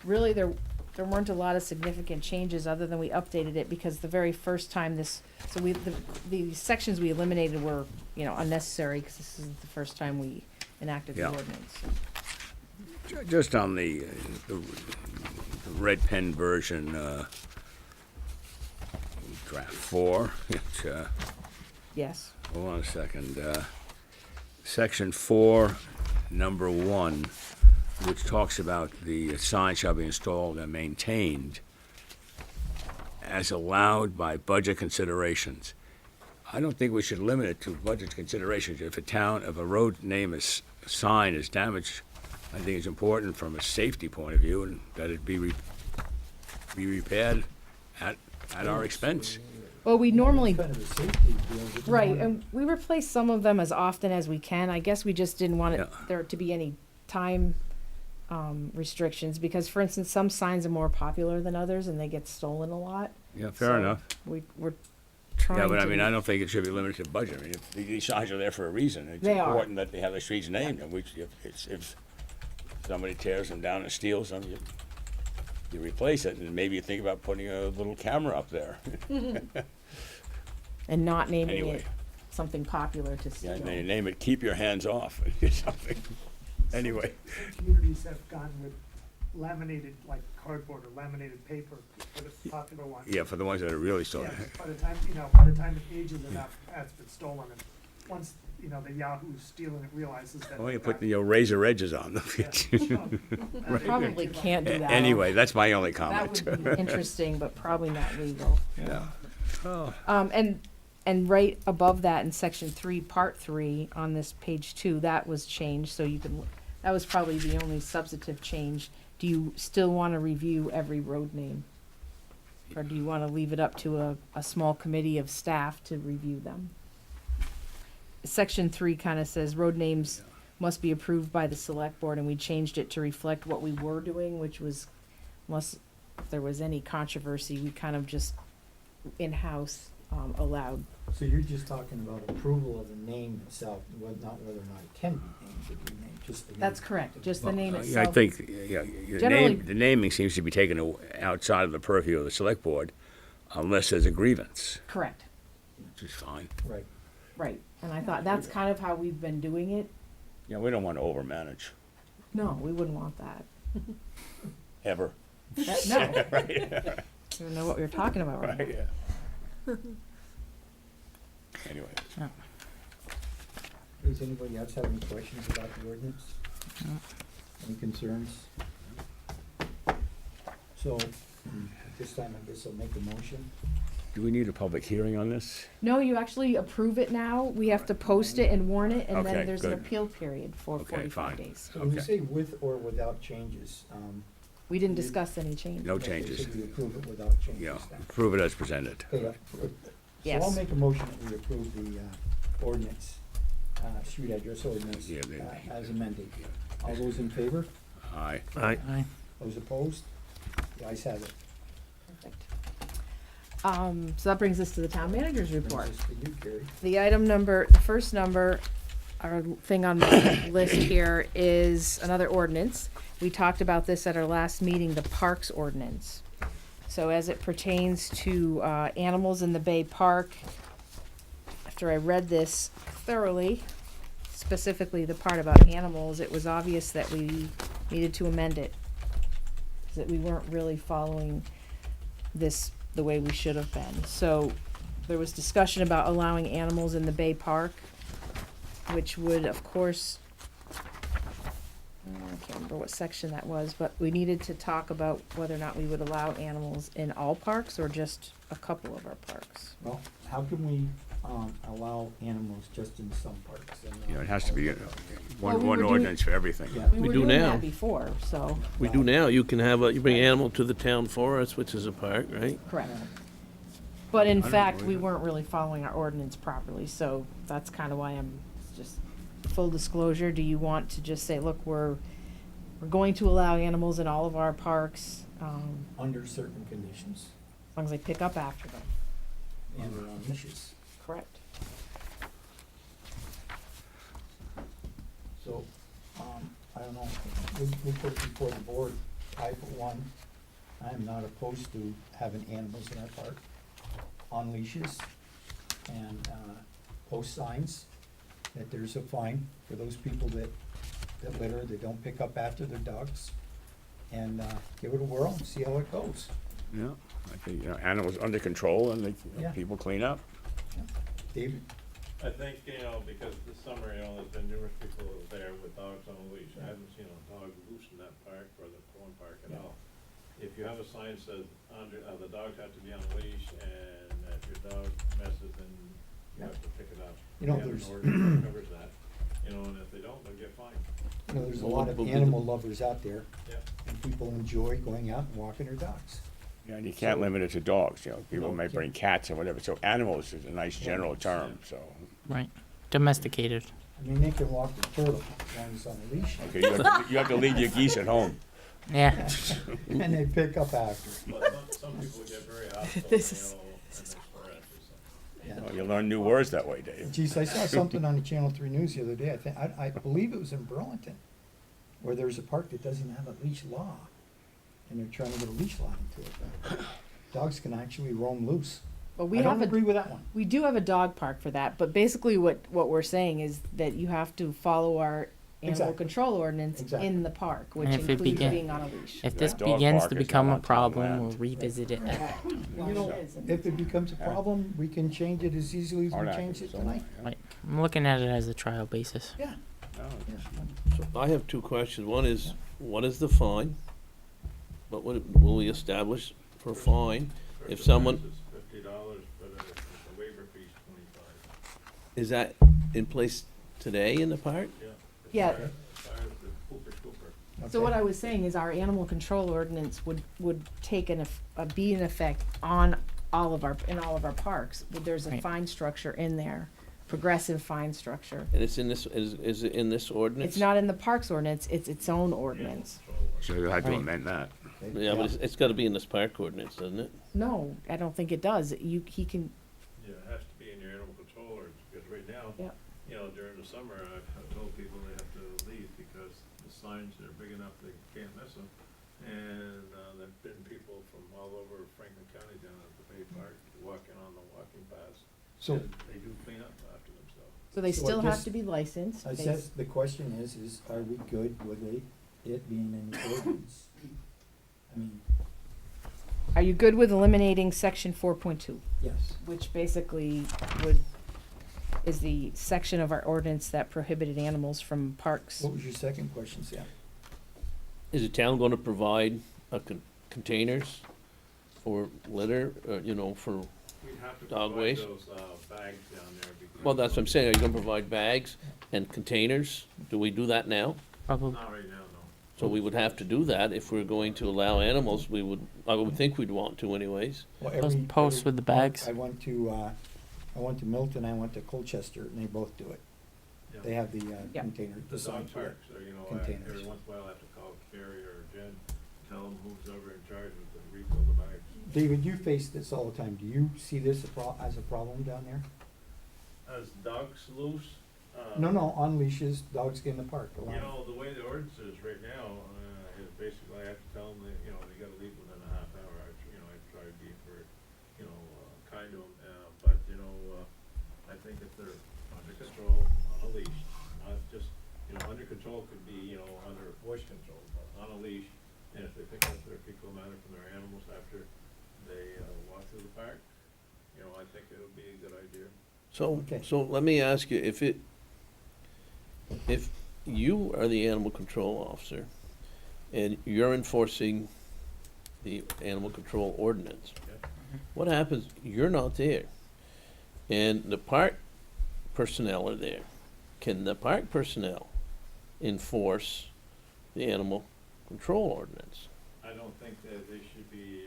Really, there weren't a lot of significant changes other than we updated it because the very first time the sections we eliminated were, unnecessary because this is the first time we enacted the Yeah. ordinance. Just on the red pen version, draft 4, it's, Yes, hold on a second. Section 4, number 1, which talks about the sign shall be installed and maintained as allowed by budget considerations. I don't think we should limit it to budget considerations. If a road name sign is damaged, I think it's important from a safety point of view and that it be repaired at our expense. well, we normally, Kind of a safety deal, we didn't right, wanna- and we replace some of them as often as we can. I guess we just didn't want Yeah. there to be any time restrictions because, for instance, some signs are more popular than others and they get stolen a lot. Yeah, fair So enough. We're trying Yeah, but to I mean, be- I don't think it should be limited to budget. I mean, if these signs are there for a reason. It's They are. important that they have the streets named, and if somebody tears them down and steals them, you replace it, and maybe you think about putting a little camera up there. and not naming Anyway. it something popular to Yeah, steal. and they name it "Keep Your Hands Off" or something. Anyway, Communities have gone with laminated, like cardboard or laminated paper for the popular ones. yeah, for the ones that are really stolen. Yeah, by the time it ages enough, it's been stolen, and once, the Yahoo stealing it realizes that. Well, you put the razor edges on them. Probably can't do that. Anyway, that's my only That comment. would be interesting, but probably not legal. Yeah. Oh. And right above that in section 3, part 3, on this page 2, that was changed, so that was probably the only substantive change. Do you still want to review every road name? Or do you want to leave it up to a small committee of staff to review them? Section 3 kind of says road names must be approved by the select board, and we changed it to reflect what we were doing, which was, unless there was any controversy, we kind of just in-house allowed. So you're just talking about approval of the name itself, not whether or not it can be named, or be named, just the name. That's correct, just the name Yeah, I itself. think, Generally- the naming seems to be taken outside of the purview of the select board unless there's a grievance, Correct, which is fine. Right. right. And I thought that's kind of how we've been doing it. Yeah, we don't want to overmanage, No, we wouldn't want that. ever. No. I don't know what we were talking about right now. Right, yeah. Anyway, Does anybody else have any questions about the ordinance? Any concerns? So, this time I guess I'll make a motion. do we need a public hearing on this? No, you actually approve it now. We have to post it and warn it, and Okay, then there's an good. appeal period for Okay, 45 fine. days. So when you Okay. say with or without changes, We didn't discuss any changes. No okay, changes. so we approve it without changes Yeah, then? approve it as presented. Okay, so Yes. I'll make a motion that we approve the ordinance, street address ordinance, Yeah, as amended. All those in favor? Aye. Aye. Those opposed? The ayes have it. Perfect. So that brings us to the town manager's report. Brings us to you, Carrie. The first number, our thing on my list here is another ordinance. We talked about this at our last meeting, the parks ordinance. So as it pertains to animals in the Bay Park, after I read this thoroughly, specifically the part about animals, it was obvious that we needed to amend it. That we weren't really following this the way we should have been. So there was discussion about allowing animals in the Bay Park, which would, of course, I can't remember what section that was, but we needed to talk about whether or not we would allow animals in all parks or just a couple of our parks. Well, how can we allow animals just in some parks? And, You know, it has to be Well, we one were ordinance for everything. Yeah. We were do doing now. that before, so, We do now, you can have you bring animal to the town forest, which is a park, right? correct. But in I don't fact, believe we it. weren't really following our ordinance properly, so that's kind of why I'm just, full disclosure, do you want to just say, look, we're going to allow animals in all of our parks, Under certain conditions as long as they pick up after them? and their own wishes. Correct. So, I don't know, we put before the board, I for one, I am not opposed to having animals in our park on leashes and, post signs that there's a fine for those people that litter, that don't pick up after their dogs. And, give it a whirl and see how it goes. Yeah, I think, animals under control and Yeah. people clean up. David? I think, because this summer, there's been numerous people there with dogs on a leash. I haven't seen a dog loose in that park or the Corn Park at all. If you have a sign that says, the dogs have to be on a leash, and if your dog messes, then you have to pick it up. You know, We have an there's- ordinance that covers that, and if they don't, they'll get fined. You know, there's a Well, lot of we'll do animal the- lovers out there, Yeah. and people enjoy going out and walking their dogs. Yeah, and you can't limit it to dogs, people No, may yeah. bring cats or whatever, so animals is a nice general term, so. Right. Domesticated. I mean, they can walk the turtle as long as it's on a leash. Okay, you have to leave your geese at home. Yeah. And they pick up after. But some people get very hostile, This is- and they swear at you, so. Yeah. Well, you learn new words that way, Dave. Geez, I saw something on the Channel 3 News the other day, I believe it was in Burlington, where there's a park that doesn't have a leash law, and they're trying to get a leash law into it. But dogs can actually roam loose. But we I have don't agree with that one. we do have a dog park for that, but basically what we're saying is that you have to follow our animal Exactly. control ordinance Exactly. in the park, which And if it includes begin- being on a leash. If this That dog begins park to is become not a on town problem, land. we'll revisit it. You know, if it becomes a problem, we can change it as easily as Hard we act changed or it something, tonight. yeah. Right. I'm looking at it as a trial basis. Yeah. Oh, Yeah. So I have two questions. One is, what is the fine? What will we establish for a fine? If someone, It's $50, but the waiver fee's $25. is that in place today in the park? Yeah. As far as the pooper scooper. So what I was saying is our animal control ordinance would take be in effect on all of our parks. There's a Right. fine structure in there, progressive fine structure. And it's in this, is it in this ordinance? It's not in the parks ordinance, it's its own ordinance. So you had to Right. amend that. Yeah, but it's gotta be in this park ordinance, doesn't it? No, I don't think it does. He can, Yeah, it has to be in your animal control ordinance, because right now, Yep. During the summer, I've told people they have to leave because the signs are big enough they can't miss them. And, there've been people from all over Franklin County down at the Bay Park walking on the walking paths. So, And they do clean up after themselves. so they So I still have guess- to be licensed. I They- said, the question is are we good with it being in the ordinance? I mean, Are you good with eliminating section 4.2? yes. Which basically is the section of our ordinance that prohibited animals from parks. What was your second question, Sam? Is the town gonna provide containers for litter, for, We'd have to Dog provide waste? those, bags down there because. well, that's what I'm saying, are you gonna provide bags and containers? Do we do that now? Probably. Not right now, no. So we would have to do that if we're going to allow animals, I would think we'd want to anyways. Well, Post with the bags. I went to Milton, I went to Colchester, and they both do it. Yeah. They have the Yep. container. The designed dog for it. parks, or, Containers. every once in a while I have to call Carrie or Jen, tell them who's over in charge of the refill the bags. David, you face this all the time. Do you see this as a problem down there? As dogs loose, No, on leashes, dogs get in the park. You know, the way the ordinance is right now, is basically I have to tell them that, you know, they gotta leave within a half hour. I try to be very, kind to them, but, I think if they're under control, on a leash, not just, under control could be, under voice control, but on a leash, and if they pick up their fecal matter from their animals after they, walk through the park, I think it would be a good idea. So, Okay. so let me ask you, if you are the animal control officer and you're enforcing the animal control ordinance, Yeah. what happens, you're not there, and the park personnel are there? Can the park personnel enforce the animal control ordinance? I don't think that they should be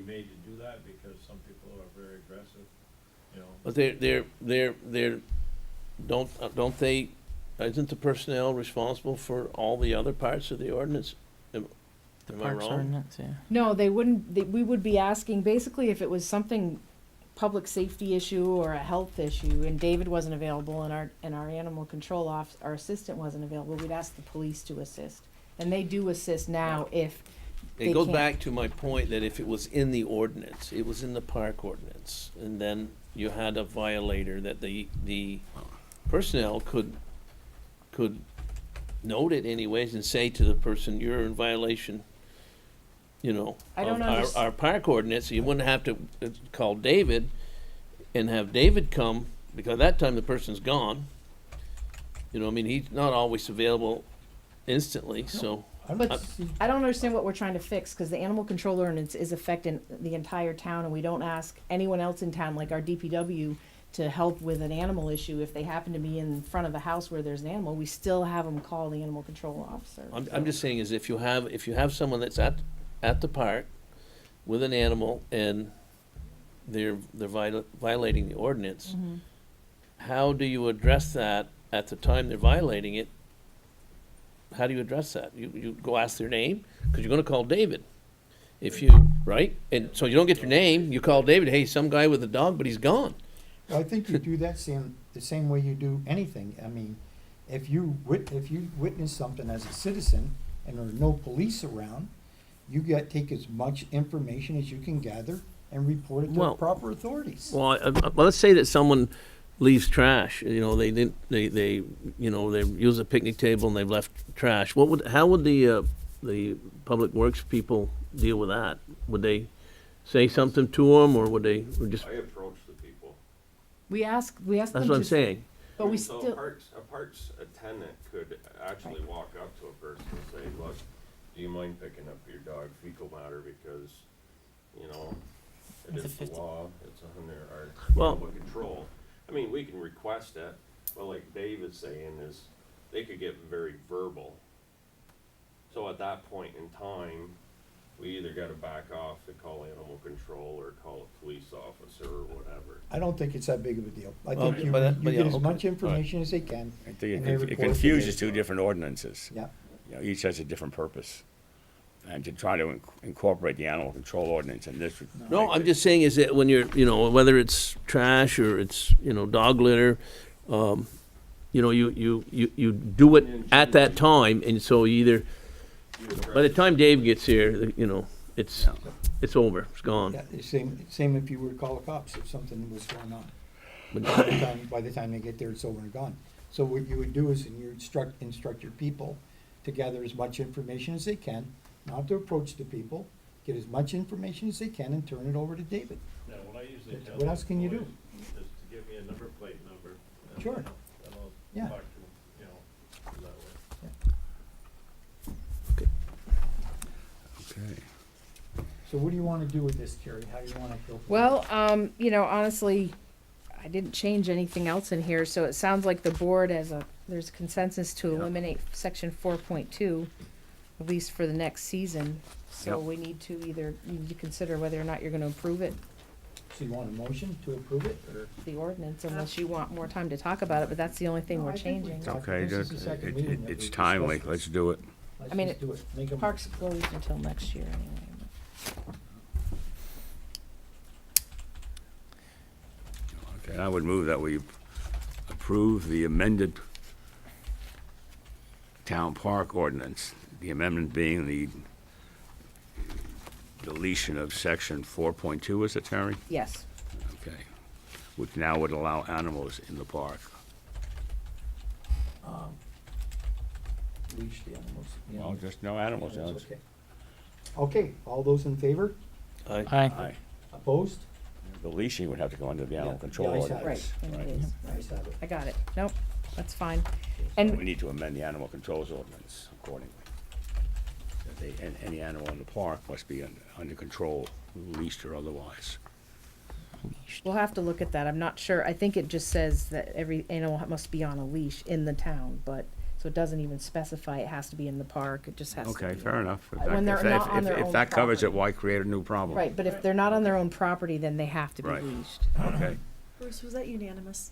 made to do that, because some people are very aggressive, But don't they, isn't the personnel responsible for all the other parts of the ordinance? Am I Parks wrong? ordinance, yeah. No, they wouldn't, we would be asking, basically, if it was something, public safety issue or a health issue, and David wasn't available, and our animal control our assistant wasn't available, we'd ask the police to assist. And they do assist now if they It goes can't. back to my point that if it was in the ordinance, it was in the park ordinance, and then you had a violator, that the personnel could note it anyways and say to the person, you're in violation, I don't of our park ordinance. You wouldn't have to call David and have David come, because at that time the person's gone. He's not always available instantly, so. But I don't understand what we're trying to fix, because the animal control ordinance is affecting the entire town, and we don't ask anyone else in town, like our DPW, to help with an animal issue. If they happen to be in front of a house where there's an animal, we still have them call the animal control officer. I'm just saying is if you have someone that's at the park with an animal and they're violating the ordinance, Mhm. how do you address that at the time they're violating it? How do you address that? You go ask their name, because you're gonna call David. Right? And so you don't get your name, you call David, hey, some guy with a dog, but he's gone. Well, I think you do that the same way you do anything. I mean, if you witness something as a citizen and there are no police around, you take as much information as you can gather and report it to the Well- proper authorities. Well, let's say that someone leaves trash, they use a picnic table and they've left trash. How would the public works people deal with that? Would they say something to them, or would they just, I approach the people. We ask them that's what I'm to, saying. but we So still, a parks attendant could actually walk up to a person and say, look, do you mind picking up your dog fecal matter, because, it It's a is the 50 law, it's under our Well- animal control. I mean, we can request it, but like Dave is saying, is they could get very verbal. So at that point in time, we either gotta back off and call animal control or call a police officer or whatever. I don't think it's that big of a deal. I Well, think you but get yeah, as okay. much information as they can. I think and they it report to confuses David. two different ordinances. Yeah. Each has a different purpose. And to try to incorporate the animal control ordinance in this. would No, make I'm it- just saying is that when you're, whether it's trash or it's, dog litter, you do it at that time, and so by the time Dave gets here, it's over, it's gone. Yeah, the same if you were to call the cops if something was going on. But- By the time they get there, it's over and gone. So what you would do is you instruct your people to gather as much information as they can, not to approach the people, get as much information as they can and turn it over to David. Now, what I usually tell. What else can you people do? Is to give me a number plate number. and, Sure. And I'll Yeah. talk to them, that way. Okay. So what do you wanna do with this, Carrie? How do you wanna go? well, honestly, I didn't change anything else in here, so it sounds like the board there's consensus to eliminate section 4.2, at least for the next season. So Yep. we need to consider whether or not you're gonna approve it, So you want a motion to approve it, or? the ordinance, unless you want more time to talk about it, but that's the only thing No, we're I think we changing. talked- Okay, This is the second meeting that it's we've timely, discussed let's this. do it. Let's I mean, just do it. Make a Parks motion. closed until next year anyway. Okay, I would move that we approve approve the amended town park ordinance. The amendment being the deletion of section 4.2, is it, Terry? Yes. Okay. Which now would allow animals in the park. Leashed animals. Well, just no animals. That's Alex. okay. Okay, all those in favor? I, Aye. Aye. Opposed? The leashing would have to go under the animal Yeah, control the ayes have it. ordinance. Right, and right? it is. Ayes have it. I got it. Nope, that's fine. We And, need to amend the animal controls ordinance accordingly. Any animal in the park must be under control, leashed or otherwise. we'll have to look at that. I'm not sure. I think it just says that every animal must be on a leash in the town, but, so it doesn't even specify it has to be in the park. It just has to be. Okay, fair enough. If When that- they're if- not on their if own that covers it, property. why create a new problem? Right, but if they're not on their own property, then they have to be Right. leashed. Okay. Bruce, was that unanimous?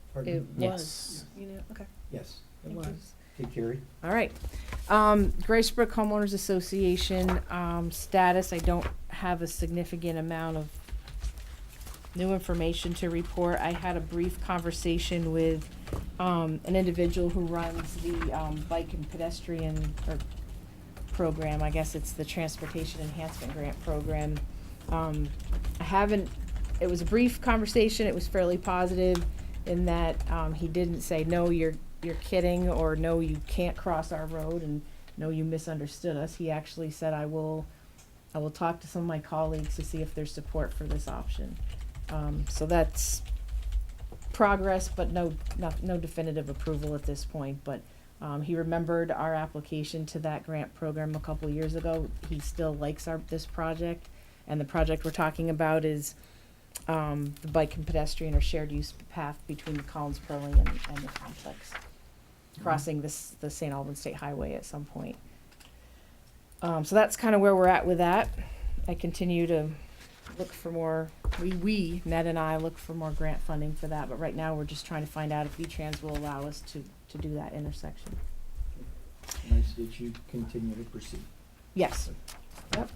It Pardon? was. Yes. Okay. Yes. It Thank was. you. Okay, Carrie? All right. Gracebrook Homeowners Association, status, I don't have a significant amount of new information to report. I had a brief conversation with, an individual who runs the, bike and pedestrian, or program, I guess it's the Transportation Enhancement Grant Program. It was a brief conversation, it was fairly positive in that, he didn't say, no, you're kidding, or no, you can't cross our road, and no, you misunderstood us. He actually said, I will talk to some of my colleagues to see if there's support for this option. So that's progress, but no definitive approval at this point, but, he remembered our application to that grant program a couple years ago. He still likes this project, and the project we're talking about is, the bike and pedestrian or shared use path between the Collins Pearling and the complex, crossing the St. Albans State Highway at some point. So that's kind of where we're at with that. I continue to look for more, Ned and I look for more grant funding for that, but right now we're just trying to find out if V-Trans will allow us to do that intersection. Nice that you continue to proceed. Yes. Yep.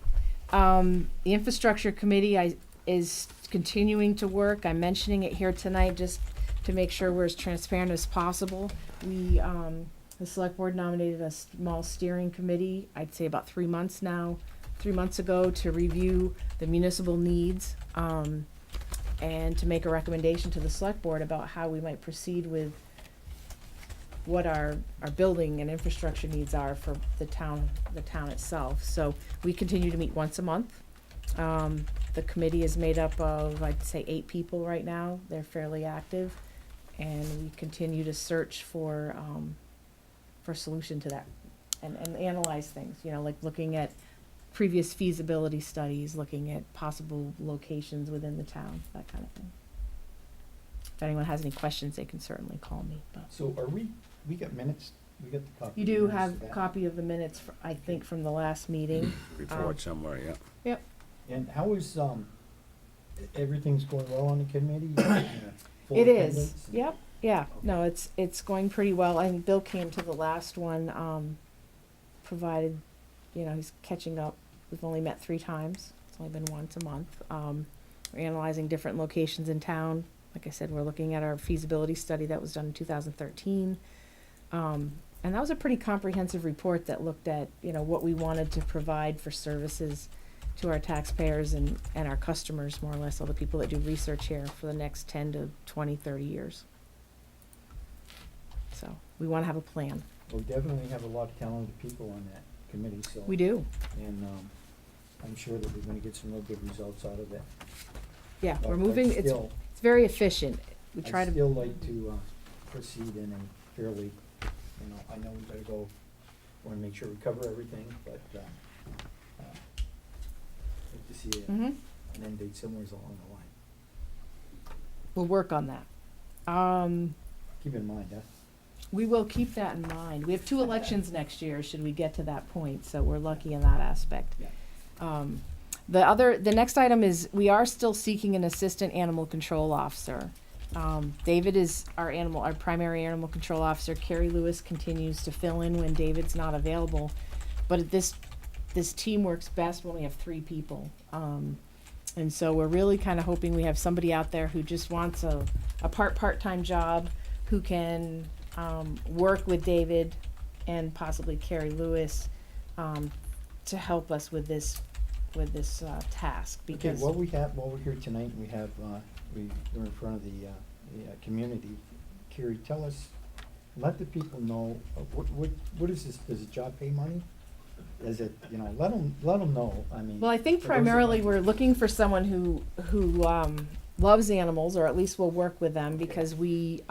The infrastructure committee is continuing to work. I'm mentioning it here tonight just to make sure we're as transparent as possible. We, the select board nominated a small steering committee, I'd say about 3 months ago, to review the municipal needs, and to make a recommendation to the select board about how we might proceed with what our building and infrastructure needs are for the town itself. So we continue to meet once a month. The committee is made up of, I'd say, 8 people right now. They're fairly active, and we continue to search for a solution to that, and analyze things, like looking at previous feasibility studies, looking at possible locations within the town, that kind of thing. If anyone has any questions, they can certainly call me, but. So we got minutes, we got the copy. You of do the minutes have of a that? copy of the minutes, I think, from the last meeting. Report somewhere, yeah. Yep. And how is, everything's going well on the committee? Full It is, attendance? yep, yeah, no, it's going pretty well. I think Bill came to the last one, provided, he's catching up. We've only met 3 times. It's only been once a month. We're analyzing different locations in town. Like I said, we're looking at our feasibility study that was done in 2013. And that was a pretty comprehensive report that looked at, what we wanted to provide for services to our taxpayers and our customers, more or less, all the people that do research here for the next 10 to 20, 30 years. So we want to have a plan. We definitely have a lot of talented people on that committee, so. We do. And, I'm sure that we're gonna get some real good results out of it. Yeah, But we're I'd moving, still- it's very efficient. We try I'd to. still like to, proceed in a fairly, I know we gotta go, wanna make sure we cover everything, but, like to see Mhm. an end date somewhere along the line. We'll work on that. Keep in mind, We will keep that in mind. We have 2 elections next year, should we get to that point, so we're lucky in that aspect. Yeah. The next item is, we are still seeking an assistant animal control officer. David is our primary animal control officer. Carrie Lewis continues to fill in when David's not available. But this team works best when we have 3 people. And so we're really kind of hoping we have somebody out there who just wants a part-time job, who can, work with David and possibly Carrie Lewis, to help us with this, task, Okay, because. while we're here tonight, we're in front of the community. Carrie, tell us, let the people know, what is this, does it job pay money? Is it, let them know, I mean. Well, I think for those that primarily might- we're looking for someone who loves animals, or at least will work with them, because we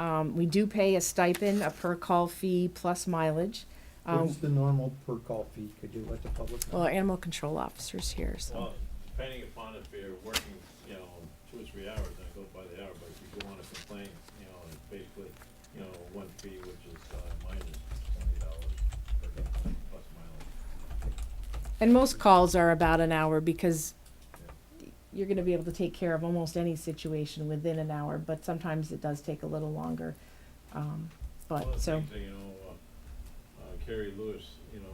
do pay a stipend, a per call fee plus mileage. What is the normal per call fee? Could you let the public know? Well, our animal control officer's here, so. Well, depending upon if you're working, 2 or 3 hours, then it goes by the hour, but if you go on a complaint, it's basically, one fee, which is, minus $20 per complaint plus mileage. And most calls are about an hour, because you're gonna be able to take care of almost any situation within an hour, but sometimes it does take a little longer. One But, of the so, things that, Carrie Lewis,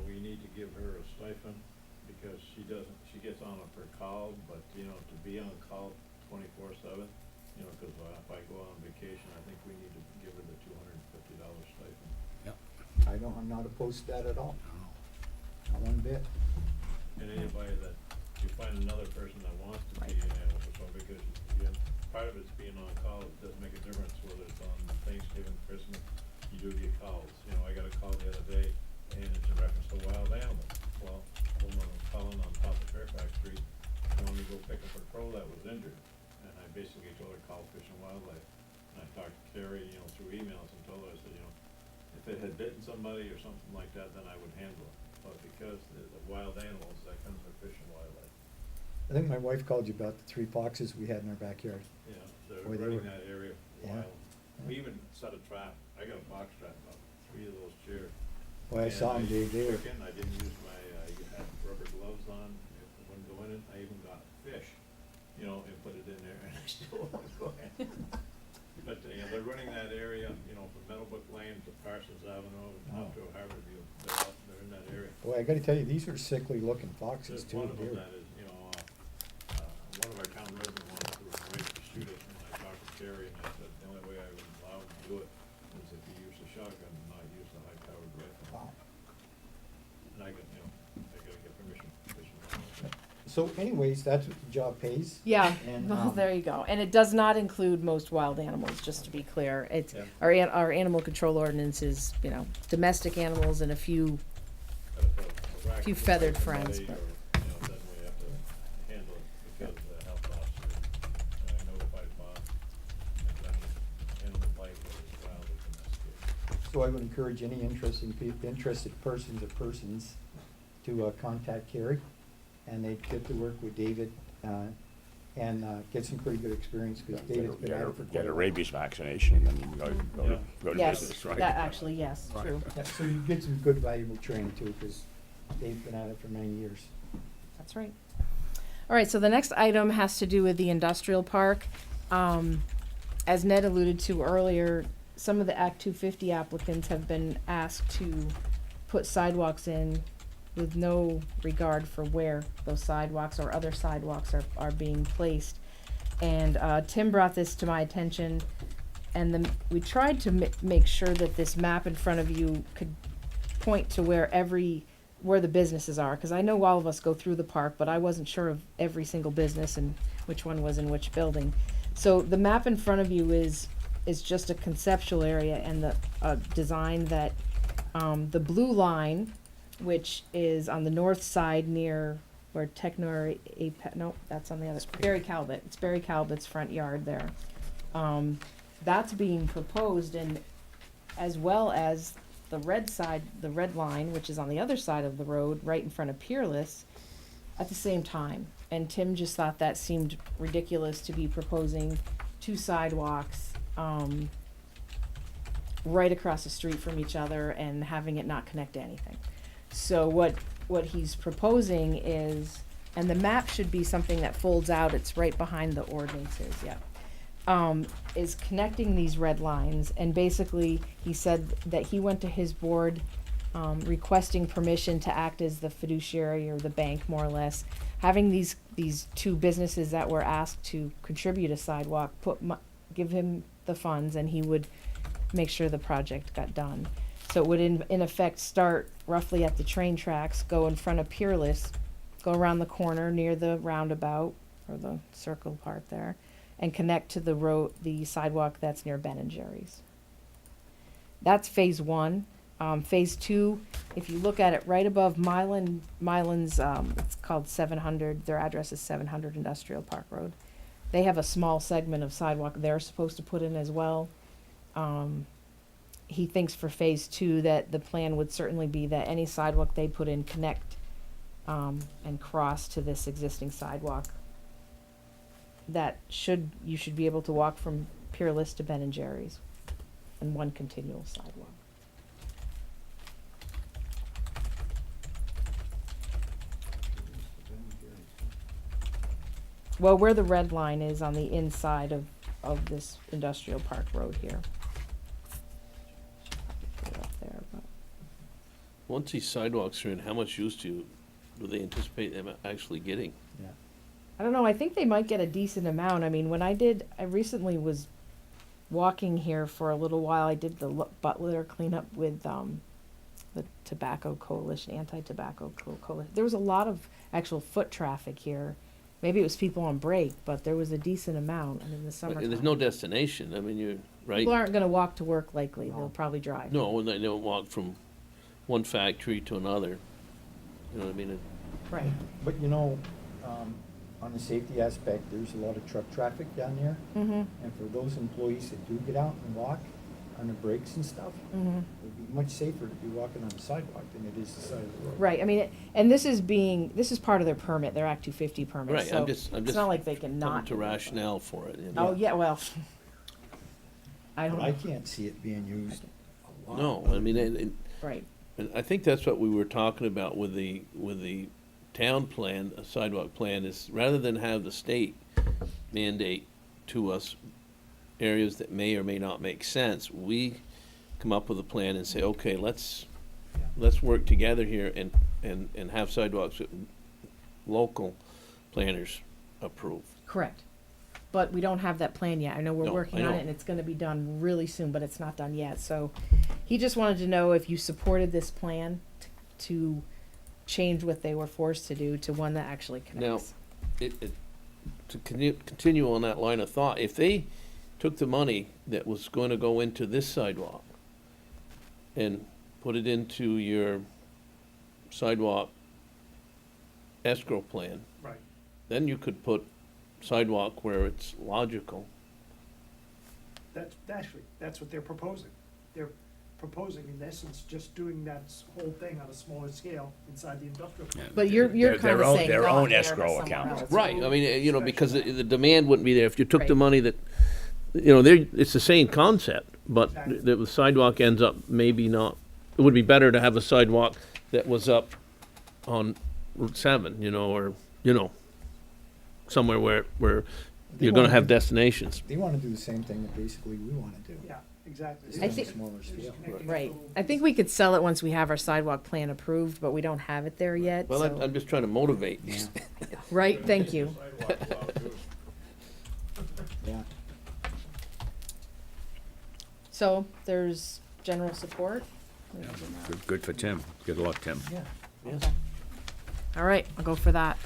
we need to give her a stipend because she gets on a per call, but, to be on call 24/7, because if I go on vacation, I think we need to give her the $250 stipend. I'm not opposed to that at all. Not one bit. And anybody that, you find another person that wants to be an animal control, because, part of it's being on call, it doesn't make a difference whether it's on Thanksgiving, Christmas, you do get calls. I got a call the other day, and it's in reference to wild animals. Well, a woman was calling on top of Fairfax Street, wanted to go pick up a crow that was injured, and I basically told her, call Fish and Wildlife. And I talked to Carrie, through emails, and told her, I said, if it had bitten somebody or something like that, then I would handle it. But because the wild animals, that comes with Fish and Wildlife. I think my wife called you about the 3 foxes we had in our backyard. They're Boy, they running were- that area Yeah. wild. We even set a trap. I got a box trap about 3 of those chairs. Boy, I saw them, Dave, they were, Chicken, I didn't use my, I had rubber gloves on, it wouldn't go in it, I even got fish, and put it in there, and I still won't go in. But, they're running that area, from Meadowbrook Lane to Parsons Avenue, up to Harborview, they're in that area. boy, I gotta tell you, these are sickly looking foxes There's too. one of them They're- that is, one of our town residents wanted to raise to shoot it, and I talked to Terry, and I said, the only way I would allow him to do it is if he used a shotgun and not use the high-powered rifle. Wow. And I gotta get permission. So anyways, that's what the job pays. yeah, And, well, there you go. And it does not include most wild animals, just to be clear. It's, Yeah. our animal control ordinance is, domestic animals and a few, Few feathered friends, but- Then we have to handle it because the health officer, I notified Bob, and animal life is wild as domestic. So I would encourage any interested persons to contact Carrie, and they'd get to work with David, and get some pretty good experience, because David's been at it for Get quite a a while. rabies vaccination, and then you can go to yes, business, right? that actually, yes, Right. true. Yeah, so you get some good valuable training too, because Dave's been at it for many years. That's right. All right, so the next item has to do with the industrial park. As Ned alluded to earlier, some of the Act 250 applicants have been asked to put sidewalks in with no regard for where those sidewalks or other sidewalks are being placed. And Tim brought this to my attention, and we tried to make sure that this map in front of you could point to where the businesses are, because I know all of us go through the park, but I wasn't sure of every single business and which one was in which building. So the map in front of you is just a conceptual area and the design that the blue line, which is on the north side near where that's on the other, Barry Calvert. It's Barry Calvert's front yard there. That's being proposed, and as well as the red side, the red line, which is on the other side of the road, right in front of Peerless, at the same time. And Tim just thought that seemed ridiculous to be proposing 2 sidewalks, right across the street from each other and having it not connect to anything. So what he's proposing is, and the map should be something that folds out, it's right behind the ordinances, yeah. Is connecting these red lines, and basically, he said that he went to his board, requesting permission to act as the fiduciary or the bank, more or less. Having these 2 businesses that were asked to contribute a sidewalk, give him the funds, and he would make sure the project got done. So it would in effect start roughly at the train tracks, go in front of Peerless, go around the corner near the roundabout or the circle part there, and connect to the sidewalk that's near Ben and Jerry's. That's phase one. Phase two, if you look at it right above Mylan's, it's called 700, their address is 700 Industrial Park Road. They have a small segment of sidewalk they're supposed to put in as well. He thinks for phase two that the plan would certainly be that any sidewalk they put in connect and cross to this existing sidewalk. You should be able to walk from Peerless to Ben and Jerry's in one continual sidewalk. Well, where the red line is on the inside of this industrial park road here. Put it up there, but Once these sidewalks are in, how much use do they anticipate them actually getting? I don't know, I think they might get a decent amount. I mean, I recently was walking here for a little while. I did the Butler cleanup with the Tobacco Coalition, Anti-Tobacco Coalition. There was a lot of actual foot traffic here. Maybe it was people on break, but there was a decent amount. And in the summer, There's no destination, I mean, you're, right? people aren't gonna walk to work likely. They'll probably drive. No, and they don't walk from one factory to another, you know what I mean? Right. But you know, on the safety aspect, there's a lot of truck traffic down there. Mm-hmm. And for those employees that do get out and walk on the breaks and stuff, Mm-hmm. it would be much safer to be walking on the sidewalk than it is the side of the road. Right, I mean, and this is part of their permit, their Act 250 permit, Right, so I'm just it's not like they can coming not. to do it, but- rationale for it, you know? Oh, yeah, well, I don't I know, can't see it being used a lot. No, I mean, right, and I think that's what we were talking about with the town plan, a sidewalk plan, is rather than have the state mandate to us areas that may or may not make sense, we come up with a plan and say, okay, let's work together here and have sidewalks that local planners approve. correct. But we don't have that plan yet. I know we're No, working I on know. it, and it's gonna be done really soon, but it's not done yet, so he just wanted to know if you supported this plan to change what they were forced to do to one that actually connects. To continue on that line of thought, if they took the money that was going to go into this sidewalk and put it into your sidewalk escrow plan, Right. then you could put sidewalk where it's logical. That's what they're proposing. They're proposing, in essence, just doing that whole thing on a smaller scale inside the industrial. Yeah, But you're their kinda own- saying their not own there, but escrow somewhere account. else. Right, I mean, you know, because Special. the demand wouldn't be there. If you took the Right. money that, you know, it's the same concept, but Exactly. the sidewalk ends up maybe not, it would be better to have a sidewalk that was up on Route 7, you know, or, you know, somewhere where They you're gonna wanna have do- destinations. They wanna do the same thing that basically we wanna do. Yeah, exactly. Just I on a think- smaller scale. Right, I think we could sell it once we have our sidewalk plan approved, but we don't have it there yet, Well, so. I'm just trying to motivate. Right, thank you. Sidewalks out too. Yeah. So, there's general support? Good for Tim. Good luck, Tim. Yes. All right, I'll go for that.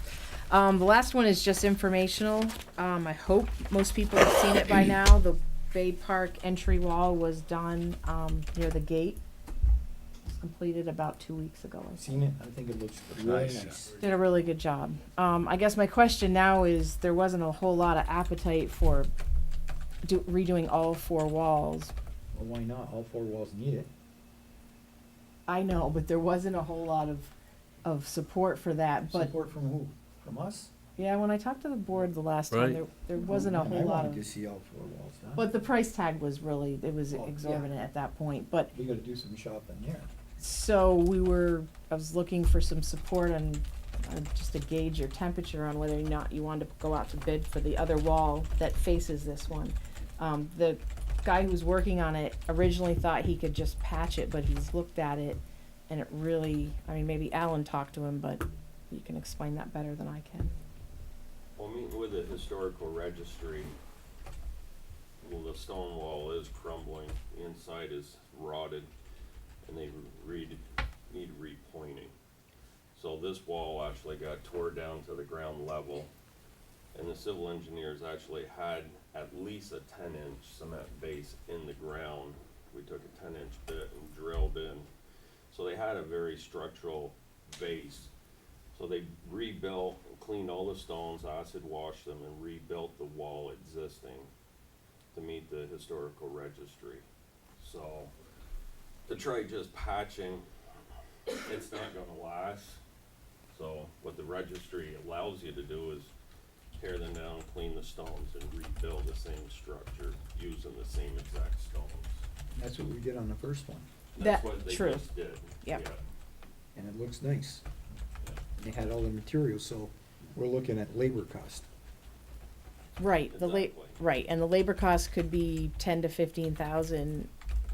The last one is just informational. I hope most people have seen it by now. The Bay Park entry wall was done, near the gate. It was completed about 2 weeks ago, I think. Seen it, I think it looks really Nice. nice. Did a really good job. I guess my question now is, there wasn't a whole lot of appetite for redoing all 4 walls. Well, why not? All 4 walls need it. I know, but there wasn't a whole lot of support for that, but, Support from who? From us? yeah, when I talked to the board the last time, Right. there wasn't a Man, whole lot I of. wanted to see all 4 walls done. But the price tag was really, it was Oh, yeah. exorbitant at that point, but, We gotta do some shopping there. so I was looking for some support on, just to gauge your temperature on whether or not you wanted to go out to bid for the other wall that faces this one. The guy who was working on it originally thought he could just patch it, but he's looked at it, and it really, I mean, maybe Alan talked to him, but you can explain that better than I can. Well, meeting with the historical registry, well, the stone wall is crumbling, the inside is rotted, and they need repointing. So this wall actually got tore down to the ground level, and the civil engineers actually had at least a 10-inch cement base in the ground. We took a 10-inch bit and drilled in. So they had a very structural base. So they rebuilt and cleaned all the stones, acid washed them, and rebuilt the wall existing to meet the historical registry. So to try just patching, it's not gonna last. So what the registry allows you to do is tear them down, clean the stones, and rebuild the same structure using the same exact stones. That's what we did on the first one, That's That- what they true. just did. Yep. Yeah. and it looks nice. They had all the materials, so we're looking at labor cost. Right, Exactly. right, and the labor cost could be 10 to 15,000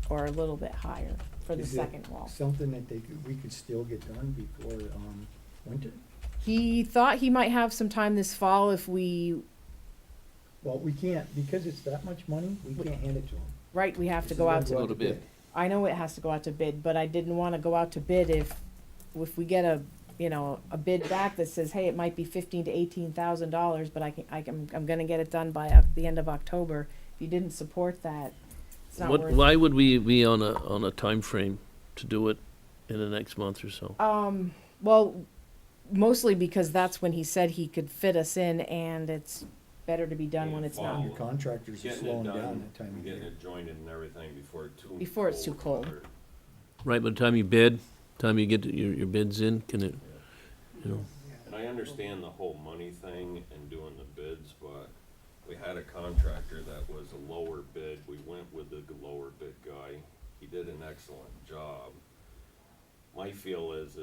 or a little bit higher for the Is it second wall. something that we could still get done before, winter? He thought he might have some time this fall if we, Well, we can't, because it's that much money, we can't hand it to them. right, we have to This go is out gonna to, Go to bid. I know it has to go out to bid, but I didn't wanna go out to bid if we get a, you know, a bid back that says, hey, it might be $15,000 to $18,000, but I'm gonna get it done by the end of October. If you didn't support that, it's not worth. Why would we be on a time frame to do it in the next month or so? Well, mostly because that's when he said he could fit us in, and it's better to be done when it's not. Your contractors are Getting it slowing done down that time and of getting year. it jointed and everything Before it's too cold. weather. Right, by the time you bid, time you get your bids in, can it, you know? And I understand the whole money thing and doing the bids, but we had a contractor that was a lower bid. We went with the lower bid guy. He did an excellent job. My feel is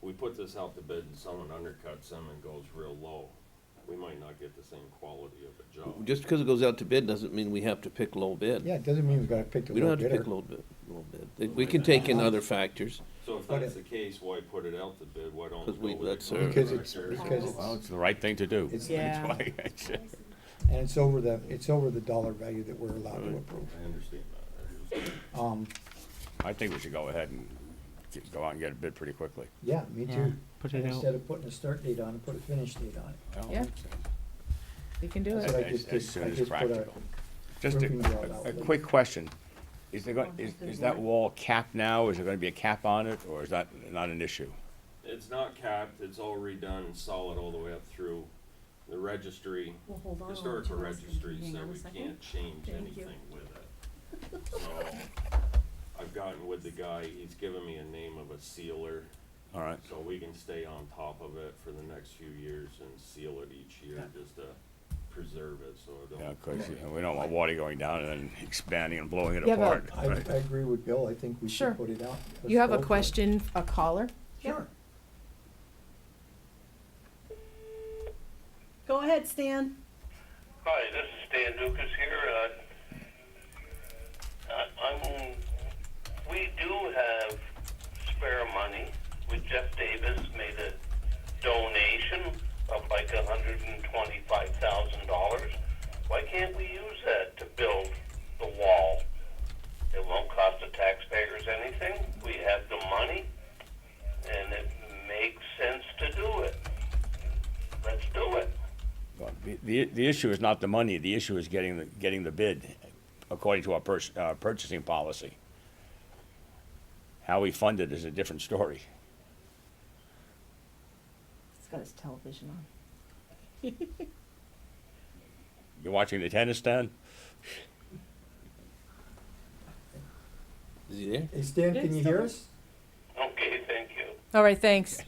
we put this out to bid and someone undercuts them and goes real low. We might not get the same quality of a job. Just because it goes out to bid doesn't mean we have to pick low bid. Yeah, it doesn't mean we've gotta pick a We don't low have to bidder. pick low bid. We can take in other factors. So if But that's it- the case, why put it out to bid? Why don't we 'Cause go we- with that's the our- Because it's, contractor? because it's, Well, it's the right thing to do. It's- Yeah. That's why I said- and it's over the dollar value that we're allowed to Right. approve. I understand that. I think we should go ahead and go out and get a bid pretty quickly. Yeah, me Yeah, too. put it out. Instead of putting a start date on it, put a finish date on it. Well, Yeah. it's, We can do That's it. what I As just did. soon I as just put a practical. Just roofing job out a there. quick question. Is that wall capped now? Is there gonna be a cap on it, or is that not an issue? It's not capped, it's all redone and solid all the way up through. The registry, Well, hold on. historical I'll tell us. registry Hang said on a we second. can't change Thank you. anything with it. So, I've gotten with the guy, he's given me a name of a sealer, All right. so we can stay on top of it for the next few years and seal it each year, just to preserve it, so it Yeah, don't. 'cause we don't want water going down and then expanding and blowing it Yeah, but- apart. I Right. agree with Bill, I think we Sure. should put it out. Let's You have go a for it. question, a caller? Sure. Go ahead, Stan. Hi, this is Stan Lucas here. We do have spare money. With Jeff Davis made a donation of like $125,000. Why can't we use that to build the wall? It won't cost the taxpayers anything. We have the money, and it makes sense to do it. Let's do it. Well, the issue is not the money, the issue is getting the bid according to our purchasing policy. How we fund it is a different story. He's got his television on. You watching the tennis, Dan? Is he there? Hey Stan, can you hear us? Okay, thank you. All right, thanks.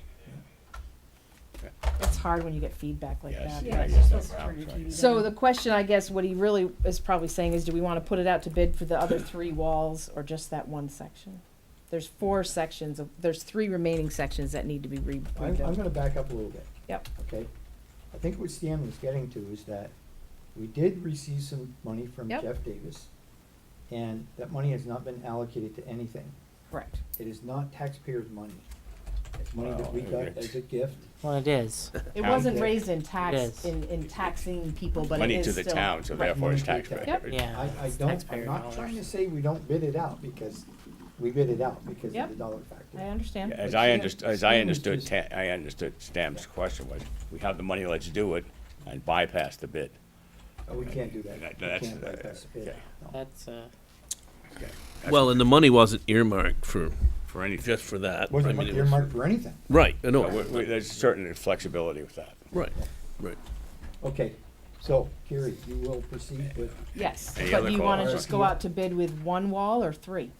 It's hard when you get feedback like Yes. that. Yeah, I it's guess supposed that's to turn your right. TV So down. the question, I guess, what he really is probably saying is, do we wanna put it out to bid for the other 3 walls, or just that one section? There's 4 sections there's 3 remaining sections that need to be I'm rebuilt. gonna back up a little bit. Yep. Okay? I think what Stan was getting to is that we did receive some money from Yep. Jeff Davis, and that money has not been allocated to anything. Correct. It is not taxpayers' money. It's money that we got as a gift. Well, it is. It Town wasn't debt. raised in It tax, is. in taxing people, but it Money is to still. the town, so right. therefore it's Money to the taxpayer. town. Yeah. I it's don't, taxpayer I'm not dollars. trying to say we don't bid it out, because we bid it out because of Yep. the dollar factor. I understand. As But I Sam- understood, Sam is just- I understood Stam's question was, we have the money, let's do it, and bypass the bid. Oh, we can't do that. We That's, can't bypass the bid. okay. No. That's Okay. Well, and the money wasn't earmarked for, For anything. just for that. Wasn't I mean, it was- earmarked for anything. Right, I No, know. there's certain flexibility with that. Right, right. Okay, so, Carrie, you will proceed with, Yes, Any but other do you wanna calls? just go out to bid with one wall or three?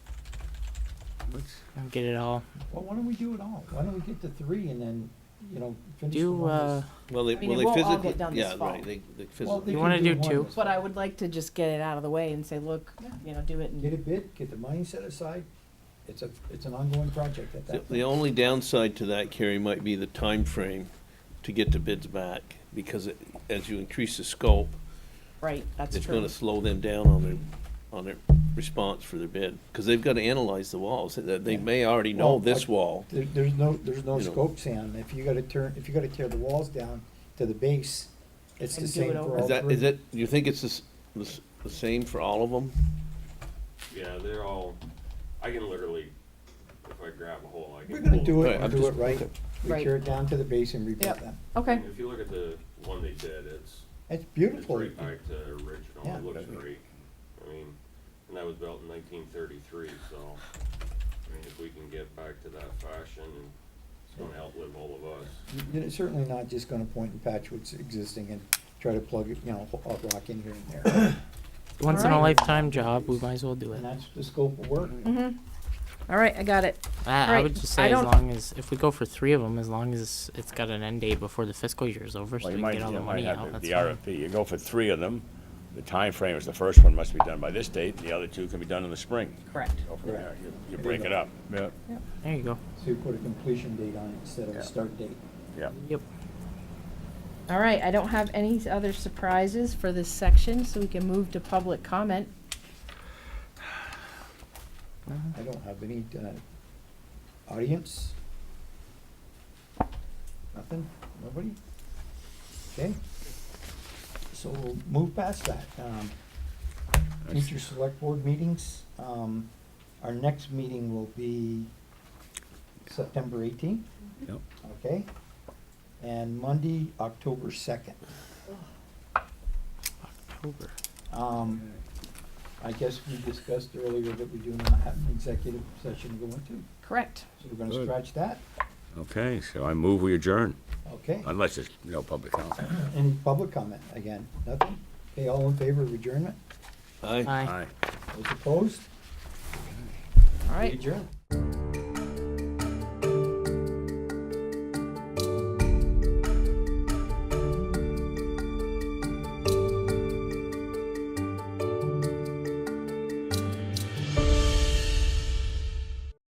get it all. well, why don't we do it all? Why don't we get to 3 and then, finish the Do one that's- Well, they, I mean, well, it they won't all physically, get done this yeah, fall. right, they Well, physically. they You can wanna do one two? this But fall. I would like to just get it out of the way and say, look, do it Get a and, bid, get the money set aside. It's an ongoing project at The that the point. only downside to that, Carrie, might be the time frame to get the bids back, because as you increase the scope, right, that's it's true. gonna slow them down on their response for their bid, because they've gotta analyze the walls. They may already know Well, this I- wall. There's no You know. scope, Sam. If you gotta tear the walls down to the base, it's the And do same it for over. all Is that, three. is it, you think it's the same for all of them? Yeah, they're all, I can literally, if I grab a hole, I can. We're gonna pull do Right, it, I'm do just- it right. We Right. tear it down to the base and rebuild Yep. them. Okay, If you look at the one they did, it's It's It's beautiful. right back to original, Yeah. it looks great. I mean, and that was built in 1933, so, I mean, if we can get back to that fashion, and it's gonna outlive all of us. You're certainly not just gonna point and patch what's existing and try to plug, a rock in here and there. Once in a Alright. lifetime job, we might as well do it. And that's the scope of work. all right, I got it. I Alright, would just I say as don't- long as, if we go for 3 of them, as long as it's got an end date before the fiscal year is over, so Well, we you can might, get all you the might money out, have that's the fine. RFP, you go for 3 of them, the time frame is the first one must be done by this date, and the other 2 can be done in the spring. Correct. Go from there, you There break you it go. up. Yeah. There you go. So you put a completion date on it instead of Yeah. a start date. Yeah. Yep. All right, I don't have any other surprises for this section, so we can move to public comment. I don't have any, audience? Nothing? Nobody? Okay. So we'll move past that. Future select board meetings, our next meeting will be September 18th, Yep. okay? And Monday, October 2nd. October. I guess we discussed earlier that we do not have an executive session to go into, Correct. so we're gonna Good. scratch that, Okay, so I move we adjourn, okay? unless there's no public comment. Any public comment? Again, nothing? Okay, all in favor of adjournment? Aye. Aye. Aye. Those opposed? All We right. adjourn.